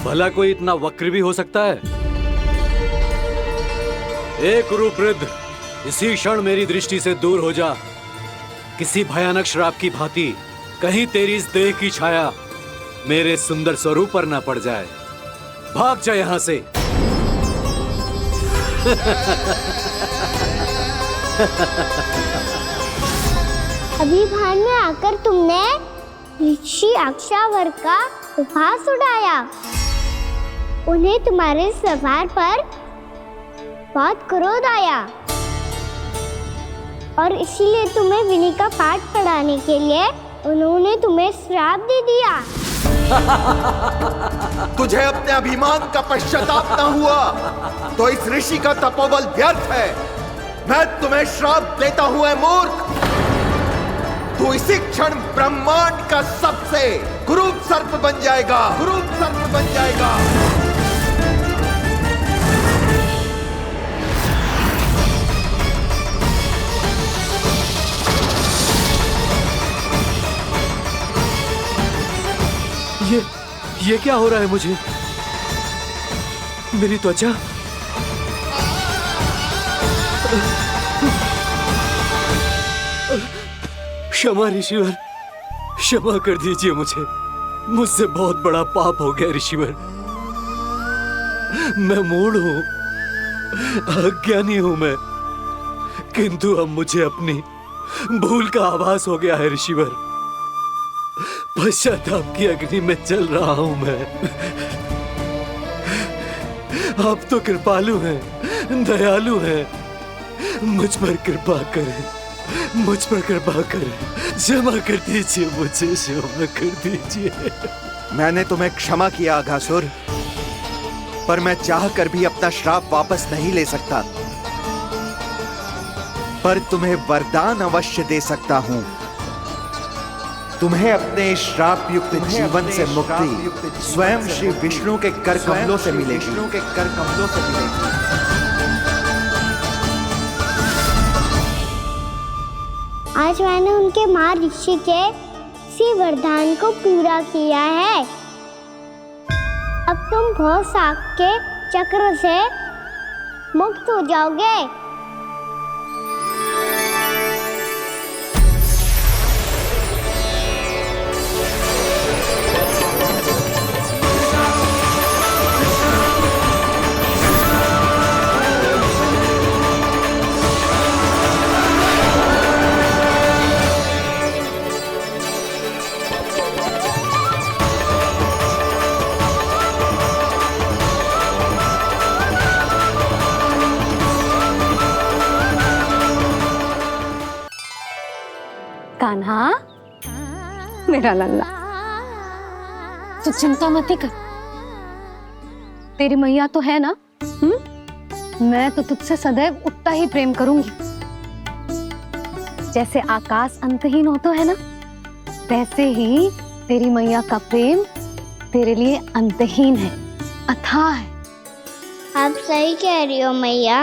भला कोई इतना वक्र भी हो सकता है? ए कुरुवृद्ध, इसी क्षण मेरी दृष्टि से दूर हो जा। किसी भयानक श्राप की भांति कहीं तेरी इस देह की छाया मेरे सुंदर स्वरूप पर ना पड़ जाए। भाग जा यहाँ से। अभी भान में आकर तुमने ऋषि अक्षावर का उपहास उड़ाया। उन्हें तुम्हारे व्यवहार पर बहुत क्रोध आया और इसीलिए तुम्हें विनय का पाठ पढ़ाने के लिए उन्होंने तुम्हें श्राप दे दिया। तुझे अपने अभिमान का पश्चाताप न हुआ तो इस ऋषि का तपोबल व्यर्थ है। मैं तुम्हें श्राप देता हूं ऐ मूर्ख। तू इसी क्षण ब्रह्मांड का सबसे कुरूप सर्प बन जाएगा, कुरूप सर्प बन जाएगा। ये क्या हो रहा है मुझे? मेरी त्वचा क्षमा ऋषिवर, क्षमा कर दीजिए मुझे। मुझसे बहुत बड़ा पाप हो गया ऋषिवर। मैं मूढ़ हूं, अज्ञानी हूं मैं, किंतु अब मुझे अपनी भूल का आभास हो गया है ऋषिवर। पश्चाताप की अग्नि में जल रहा हूं मैं। आप तो कृपालु हैं, दयालु हैं, मुझ पर कृपा करें, मुझ पर कृपा करें। क्षमा कर दीजिए मुझे, क्षमा कर दीजिए। मैंने तुम्हें क्षमा किया अघासुर, पर मैं चाहकर भी अपना श्राप वापस नहीं ले सकता। पर तुम्हें वरदान अवश्य दे सकता हूं। तुम्हें अपने श्राप युक्त जीवन से मुक्ति स्वयं श्री विष्णु के कर कमलों से मिलेगी। आज मैंने उनके मां ऋषि के इसी वरदान को पूरा किया है। अब तुम भव साग के चक्र से मुक्त हो जाओगे। कान्हा, मेरा लल्ला, तू चिंता मत कर। तेरी मैया तो है ना? मैं तो तुझसे सदैव उतना ही प्रेम करूंगी। जैसे आकाश अंतहीन होता है ना, वैसे ही तेरी मैया का प्रेम तेरे लिए अंतहीन है, अथाह है। आप सही कह रही हो मैया।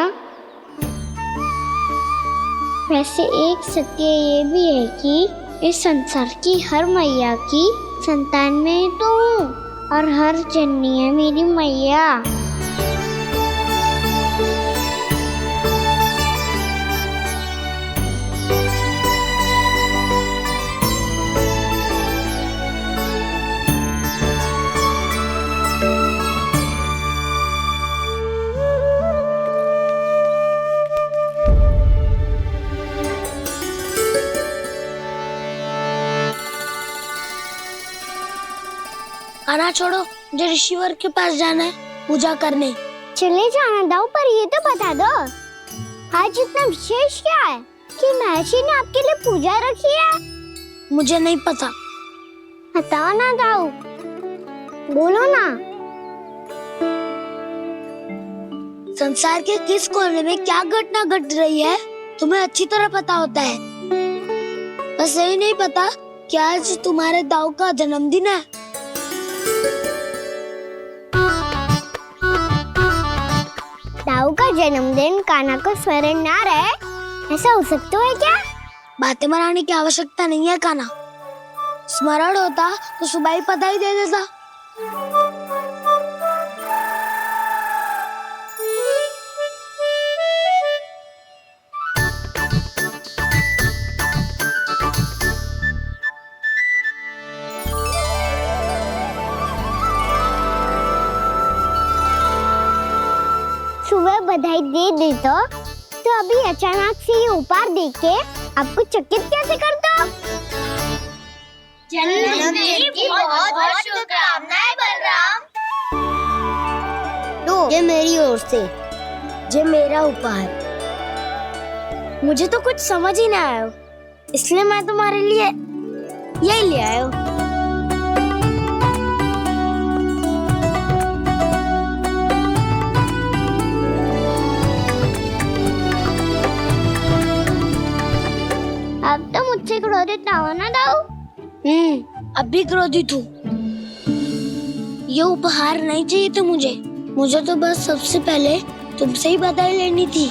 वैसे एक सत्य ये भी है कि इस संसार की हर मैया की संतान में तो हूँ और हर जननी है मेरी मैया। आना छोड़ो, मुझे ऋषिवर के पास जाना है पूजा करने। चले जाना दाऊ, पर ये तो बता दो आज इतना विशेष क्या है कि महर्षि ने आपके लिए पूजा रखी है? मुझे नहीं पता। बताओ ना दाऊ, बोलो ना। संसार के किस कोने में क्या घटना घट रही है तुम्हें अच्छी तरह पता होता है। बस यही नहीं पता कि आज तुम्हारे दाऊ का जन्मदिन है। दाऊ का जन्मदिन कान्हा को स्मरण ना रहे, ऐसा हो सकता है क्या? बातें बनाने की आवश्यकता नहीं है कान्हा। स्मरण होता तो सुबह ही पता ही दे देता। सुबह बधाई दे देता तो अभी अचानक से ये उपहार देख के आपको चकित कैसे करता? जन्मदिन की बहुत-बहुत शुभकामनाएं बलराम। लो, ये मेरी ओर से, ये मेरा उपहार। मुझे तो कुछ समझ ही ना आया, इसलिए मैं तुम्हारे लिए यही ले आया हूँ। अब तो मुझसे क्रोधित ना हो ना दाऊ। अब भी क्रोधित हूँ। ये उपहार नहीं चाहिए था मुझे। मुझे तो बस सबसे पहले तुमसे ही बधाई लेनी थी,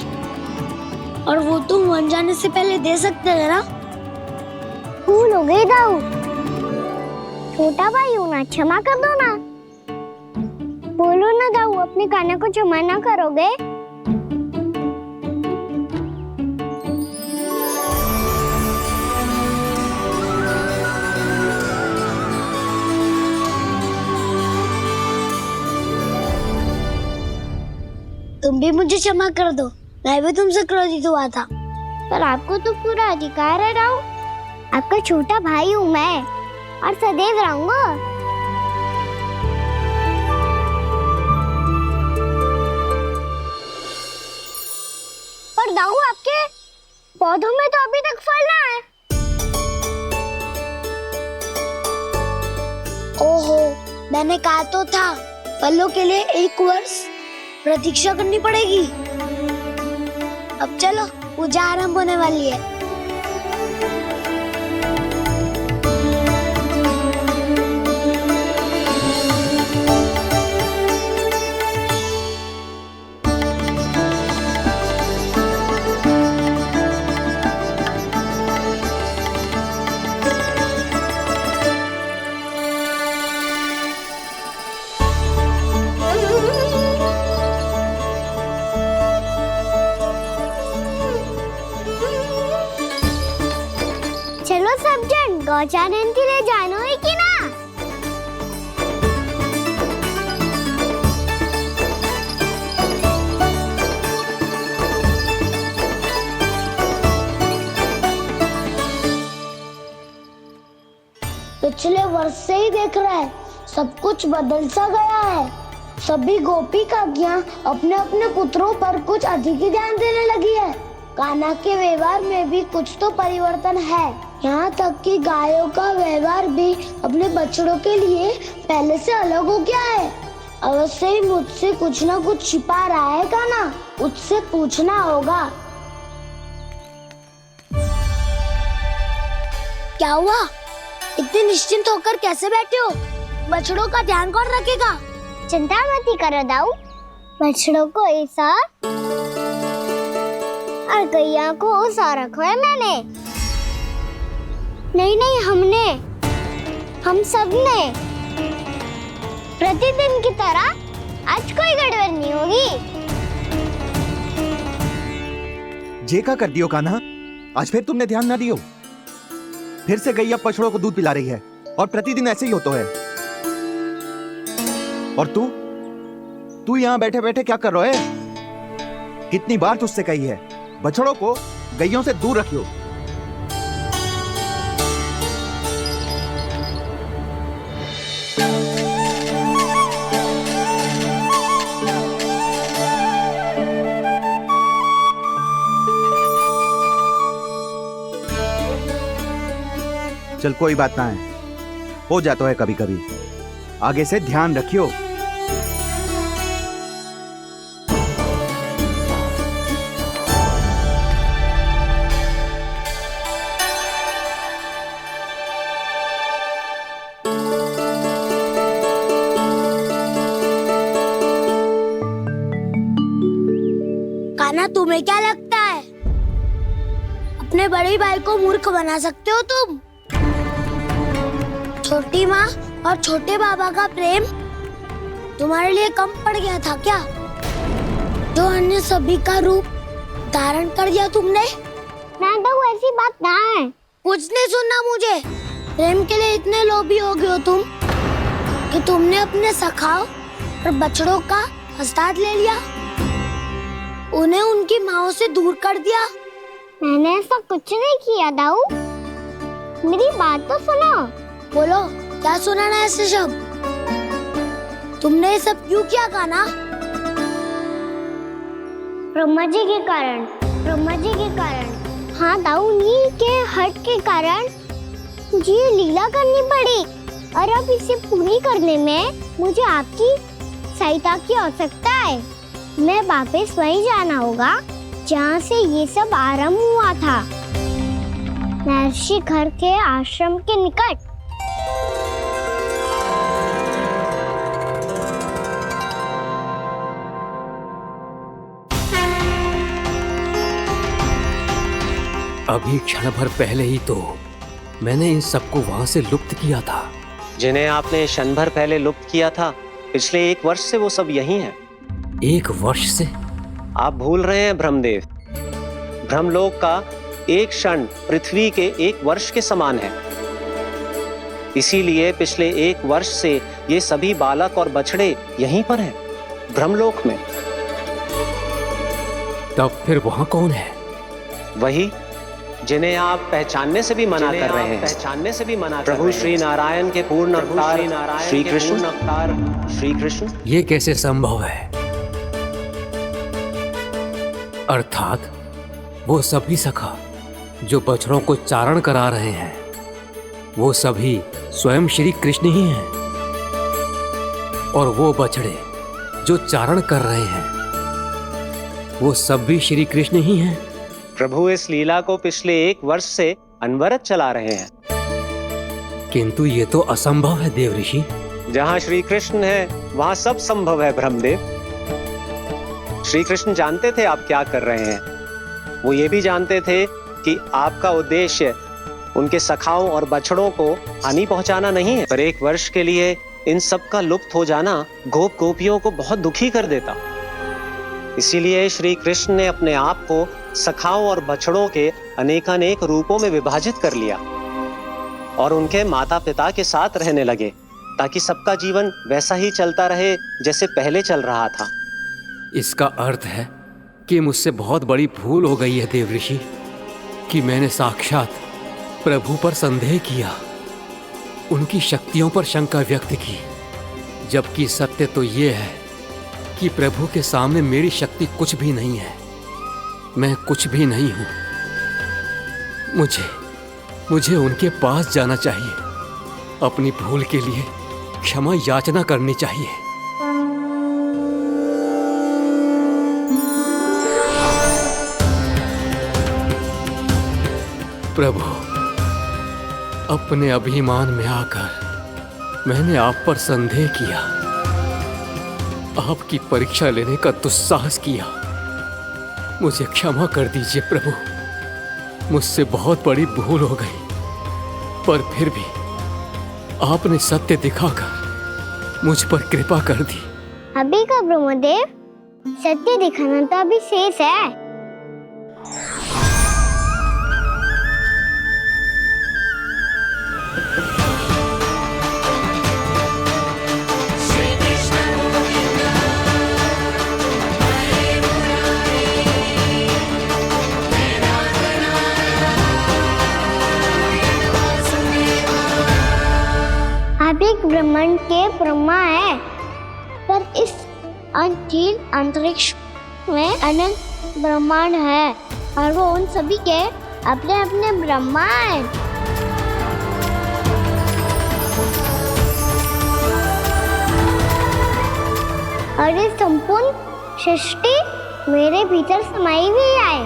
और वो तुम वन जाने से पहले दे सकते थे ना। भूल हो गई दाऊ। छोटा भाई हूँ ना, क्षमा कर दो ना। बोलो ना दाऊ, अपने कान्हा को क्षमा ना करोगे? तुम भी मुझे क्षमा कर दो, मैं भी तुमसे क्रोधित हुआ था। पर आपको तो पूरा अधिकार है दाऊ। आपका छोटा भाई हूँ मैं, और सदैव रहूंगा। पर दाऊ, आपके पौधों में तो अभी तक फल ना है। ओहो, मैंने कहा तो था, फलों के लिए 1 वर्ष प्रतीक्षा करनी पड़ेगी। अब चलो, पूजा आरंभ होने वाली है। चलो सब जन गौचारण के लिए जानो है कि ना? पिछले वर्ष से ही देख रहा है, सब कुछ बदल सा गया है। सभी गोपी काकियां अपने अपने पुत्रों पर कुछ अधिक ही ध्यान देने लगी है। कान्हा के व्यवहार में भी कुछ तो परिवर्तन है। यहाँ तक कि गायों का व्यवहार भी अपने बछड़ों के लिए पहले से अलग हो गया है। अवश्य ही मुझसे कुछ ना कुछ छिपा रहा है कान्हा, उससे पूछना होगा। क्या हुआ? इतने निश्चिंत होकर कैसे बैठे हो? बछड़ों का ध्यान कौन रखेगा? चिंता मत करो दाऊ, बछड़ों को ऐसा और गैया को ऐसा रखा है मैंने। नहीं, हम सब ने प्रतिदिन की तरह आज कोई गड़बड़ नहीं होगी। जे का कर दियो कान्हा, आज फिर तुमने ध्यान ना दियो। फिर से गैया बछड़ों को दूध पिला रही है, और प्रतिदिन ऐसे ही होता है। और तू यहाँ बैठे बैठे क्या कर रहा है? कितनी बार तुझसे कही है, बछड़ों को गैयों से दूर रखियो। चल कोई बात ना है, हो जाता है कभी कभी। आगे से ध्यान रखियो। कान्हा, तुम्हें क्या लगता है अपने बड़े भाई को मूर्ख बना सकते हो तुम? छोटी माँ और छोटे बाबा का प्रेम तुम्हारे लिए कम पड़ गया था क्या, जो अन्य सभी का रूप धारण कर दिया तुमने? ना तो ऐसी बात ना है। कुछ नहीं सुनना मुझे। प्रेम के लिए इतने लोभी हो गए हो तुम कि तुमने अपने सखाओ और बछड़ों का हस्ताक्षर ले लिया, उन्हें उनकी माँओं से दूर कर दिया। मैंने ऐसा कुछ नहीं किया दाऊ, मेरी बात तो सुनो। बोलो, क्या सुनाना है ऐसे शब्द? तुमने ये सब क्यों किया कान्हा? ब्रह्मा जी के कारण, ब्रह्मा जी के कारण। हाँ दाऊ, उन्हीं के हट के कारण मुझे ये लीला करनी पड़ी, और अब इसे पूरी करने में मुझे आपकी सहायता की आवश्यकता है। मैं वापस वहीं जाना होगा जहाँ से ये सब आरंभ हुआ था, महर्षि घर के आश्रम के निकट। अभी क्षण भर पहले ही तो मैंने इन सबको वहां से लुप्त किया था। जिन्हें आपने क्षण भर पहले लुप्त किया था, पिछले 1 वर्ष से वो सब यही हैं। 1 वर्ष से? आप भूल रहे हैं ब्रह्मदेव। ब्रह्मलोक का एक क्षण पृथ्वी के 1 वर्ष के समान है। इसीलिए पिछले 1 वर्ष से ये सभी बालक और बछड़े यहीं पर हैं, ब्रह्मलोक में। तब फिर वहां कौन है? वही जिन्हें आप पहचानने से भी मना कर रहे हैं। पहचानने से भी मना प्रभु श्री नारायण के पूर्ण अवतार श्री कृष्ण। ये कैसे संभव है? अर्थात वो सभी सखा जो बछड़ों को चारण करा रहे हैं, वो सभी स्वयं श्री कृष्ण ही हैं, और वो बछड़े जो चारण कर रहे हैं, वो सब भी श्री कृष्ण ही हैं। प्रभु इस लीला को पिछले 1 वर्ष से अनवरत चला रहे हैं। किंतु ये तो असंभव है देव ऋषि। जहाँ श्री कृष्ण है वहाँ सब संभव है ब्रह्मदेव। श्री कृष्ण जानते थे आप क्या कर रहे हैं। वो ये भी जानते थे कि आपका उद्देश्य उनके सखाओं और बछड़ों को हानि पहुंचाना नहीं है, पर 1 वर्ष के लिए इन सब का लुप्त हो जाना गोप गोपियों को बहुत दुखी कर देता। इसीलिए श्री कृष्ण ने अपने आप को सखाओं और बछड़ों के अनेकानेक रूपों में विभाजित कर लिया और उनके माता पिता के साथ रहने लगे, ताकि सबका जीवन वैसा ही चलता रहे जैसे पहले चल रहा था। इसका अर्थ है कि मुझसे बहुत बड़ी भूल हो गई है देव ऋषि, कि मैंने साक्षात प्रभु पर संदेह किया, उनकी शक्तियों पर शंका व्यक्त की, जबकि सत्य तो ये है कि प्रभु के सामने मेरी शक्ति कुछ भी नहीं है, मैं कुछ भी नहीं हूं। मुझे उनके पास जाना चाहिए, अपनी भूल के लिए क्षमा याचना करनी चाहिए। प्रभु, अपने अभिमान में आकर मैंने आप पर संदेह किया, आपकी परीक्षा लेने का दुस्साहस किया। मुझे क्षमा कर दीजिए प्रभु, मुझसे बहुत बड़ी भूल हो गई, पर फिर भी आपने सत्य दिखाकर मुझ पर कृपा कर दी। अभी का ब्रह्मदेव, सत्य दिखाना तो अभी शेष है। आप एक ब्रह्मांड के ब्रह्मा है, पर इस अनंत अंतरिक्ष में अनंत ब्रह्मांड है, और वो उन सभी के अपने अपने ब्रह्मा हैं। सुकून, सृष्टि मेरे भीतर समाई हुई है।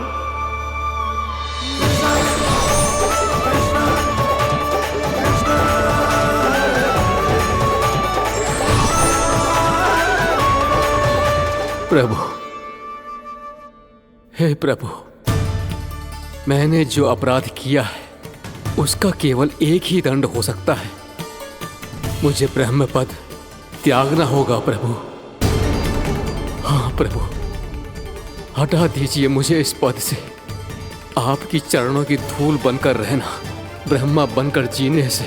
प्रभु, हे प्रभु, मैंने जो अपराध किया है उसका केवल एक ही दंड हो सकता है। मुझे ब्रह्म पद त्यागना होगा प्रभु। हाँ प्रभु, हटा दीजिए मुझे इस पद से। आपकी चरणों की धूल बनकर रहना ब्रह्मा बनकर जीने से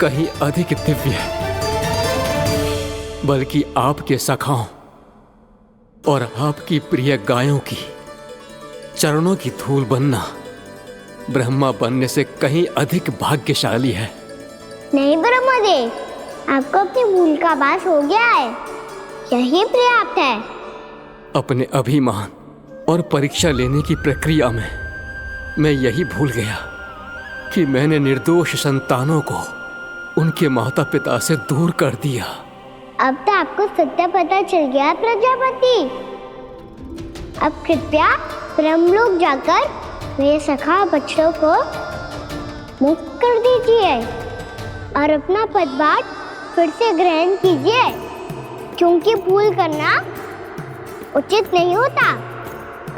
कहीं अधिक दिव्य है। बल्कि आपके सखाओं और आपकी प्रिय गायों की चरणों की धूल बनना ब्रह्मा बनने से कहीं अधिक भाग्यशाली है। नहीं ब्रह्मदेव, आपको अपनी भूल का आभास हो गया है, यही पर्याप्त है। अपने अभिमान और परीक्षा लेने की प्रक्रिया में मैं यही भूल गया कि मैंने निर्दोष संतानों को उनके माता पिता से दूर कर दिया। अब तो आपको सत्य पता चल गया प्रजापति। अब कृपया ब्रह्मलोक जाकर मेरे सखा बच्चों को मुक्त कर दीजिए और अपना पदभार फिर से ग्रहण कीजिए, क्योंकि भूल करना उचित नहीं होता।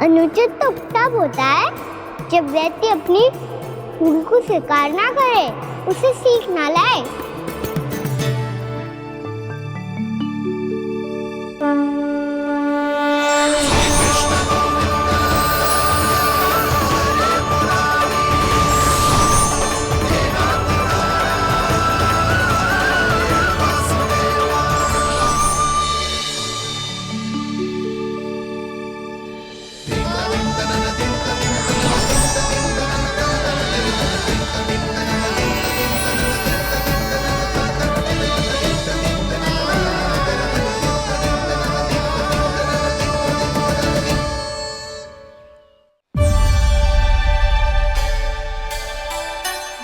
अनुचित तो तब होता है जब व्यक्ति अपनी भूल को स्वीकार ना करे, उसे सीख ना लाए।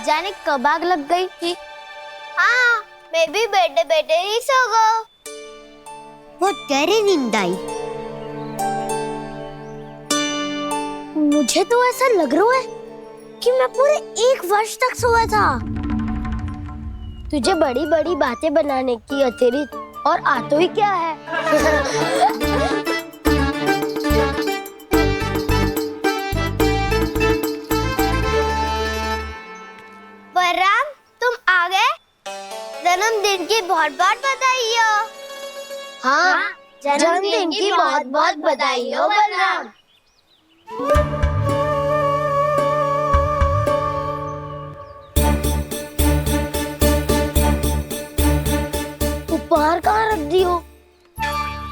जाने कब आग लग गई थी। हाँ, मैं भी बैठे बैठे ही सो गया। बहुत गहरी नींद आई। मुझे तो ऐसा लग रहा है कि मैं पूरे 1 वर्ष तक सोया था। तुझे बड़ी बड़ी बातें बनाने की अतिरिक्त और आता ही क्या है। बलराम, तुम आ गए? जन्मदिन की बहुत बहुत बधाई हो। हाँ, जन्मदिन की बहुत बहुत बधाई हो बलराम। उपहार कहाँ रख दी हो?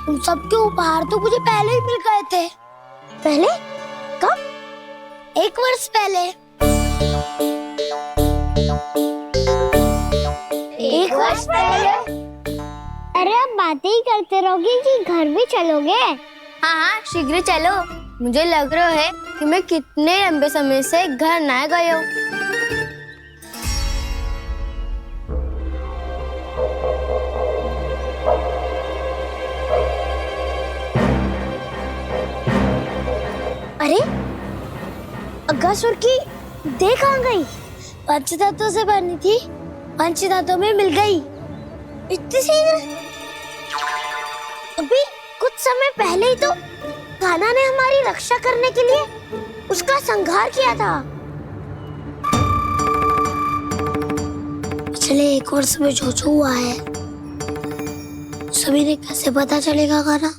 तुम सबके उपहार तो मुझे पहले ही मिल गए थे। पहले? कब? 1 वर्ष पहले। 1 वर्ष पहले? अरे अब बातें ही करते रहोगे कि घर भी चलोगे? हाँ हाँ, शीघ्र चलो। मुझे लग रहा है कि मैं कितने लंबे समय से घर ना गई हूँ। अरे, अगासुर की देह कहाँ गई? पंचतत्वों से बनी थी, पंचतत्वों में मिल गई। इतनी शीघ्र? अभी कुछ समय पहले ही तो कान्हा ने हमारी रक्षा करने के लिए उसका संहार किया था। पिछले 1 वर्ष में जो हुआ है सभी ने कैसे पता चलेगा कान्हा?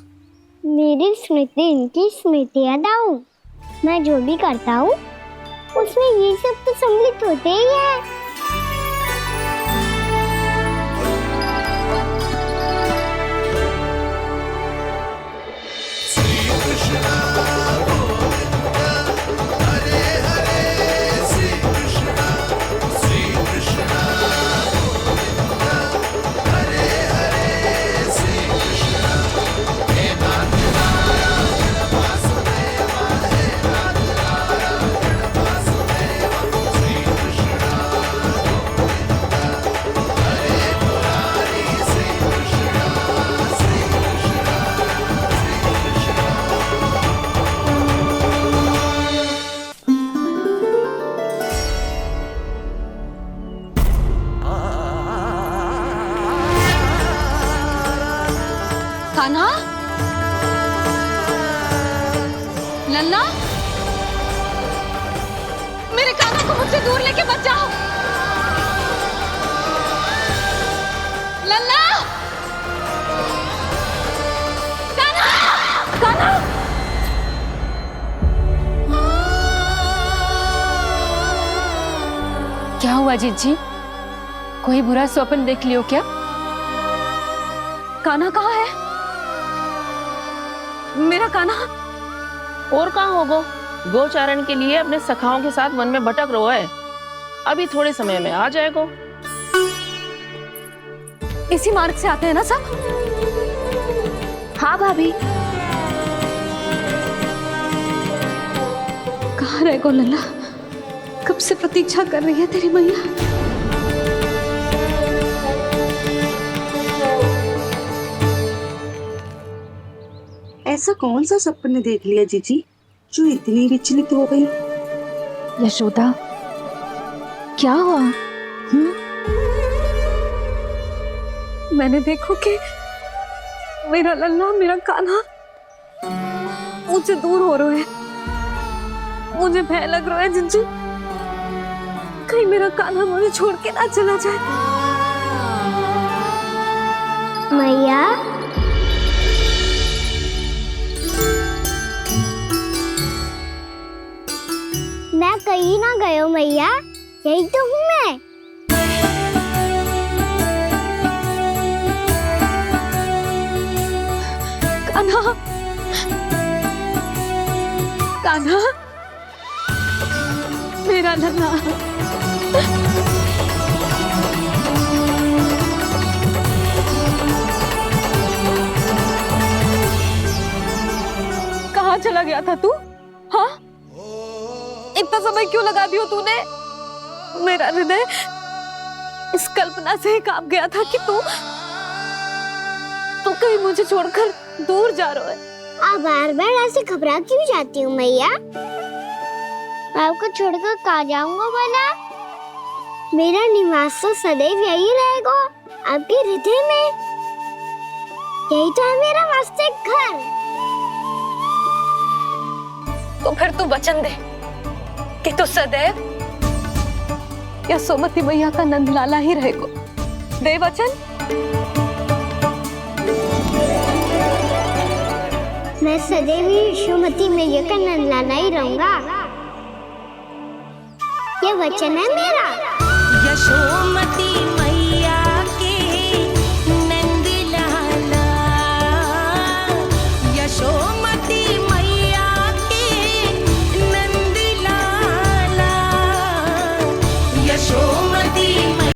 मेरी स्मृति इनकी स्मृति अदाऊं। मैं जो भी करता हूँ उसमें ये सब तो सम्मिलित होते ही है। कान्हा, लल्ला, मेरे कान्हा को मुझसे दूर लेके मत जाओ। लल्ला, कान्हा, कान्हा। क्या हुआ जीजी? कोई बुरा स्वप्न देख लियो क्या? कान्हा कहाँ है? मेरा कान्हा? और कहाँ होगो? गोचारण के लिए अपने सखाओं के साथ वन में भटक रहा है। अभी थोड़े समय में आ जाएगा। इसी मार्ग से आते हैं ना सब? हाँ भाभी। कहाँ रह गो लल्ला? कब से प्रतीक्षा कर रही है तेरी मैया। ऐसा कौन सा सपने देख लिया जीजी जो इतनी विचलित हो गई? यशोदा, क्या हुआ? मैंने देखो कि मेरा लल्ला, मेरा कान्हा मुझसे दूर हो रहे हैं। मुझे भय लग रहा है जिंजू, कहीं मेरा कान्हा मुझे छोड़ के ना चला जाए। मैया, मैं कहीं ना गयो मैया, यही तो हूँ मैं। कान्हा, कान्हा, मेरा लल्ला। कहाँ चला गया था तू? हाँ, इतना समय क्यों लगा दियो तूने? मेरा हृदय इस कल्पना से ही कांप गया था कि तू कहीं मुझे छोड़कर दूर जा रहा है। आप बार बार ऐसे घबरा क्यों जाती हूँ मैया? आपको छोड़कर कहाँ जाऊंगा भला? मेरा निवास तो सदैव यही रहेगा, आपके हृदय में। यही तो है मेरा वास्तविक घर। तो फिर तू वचन दे कि तू सदैव यशोमती मैया का नंदलाला ही रहेगा। दे वचन। मैं सदैव यशोमती मैया का नंदलाला ही रहूंगा। ये वचन है मेरा। यशो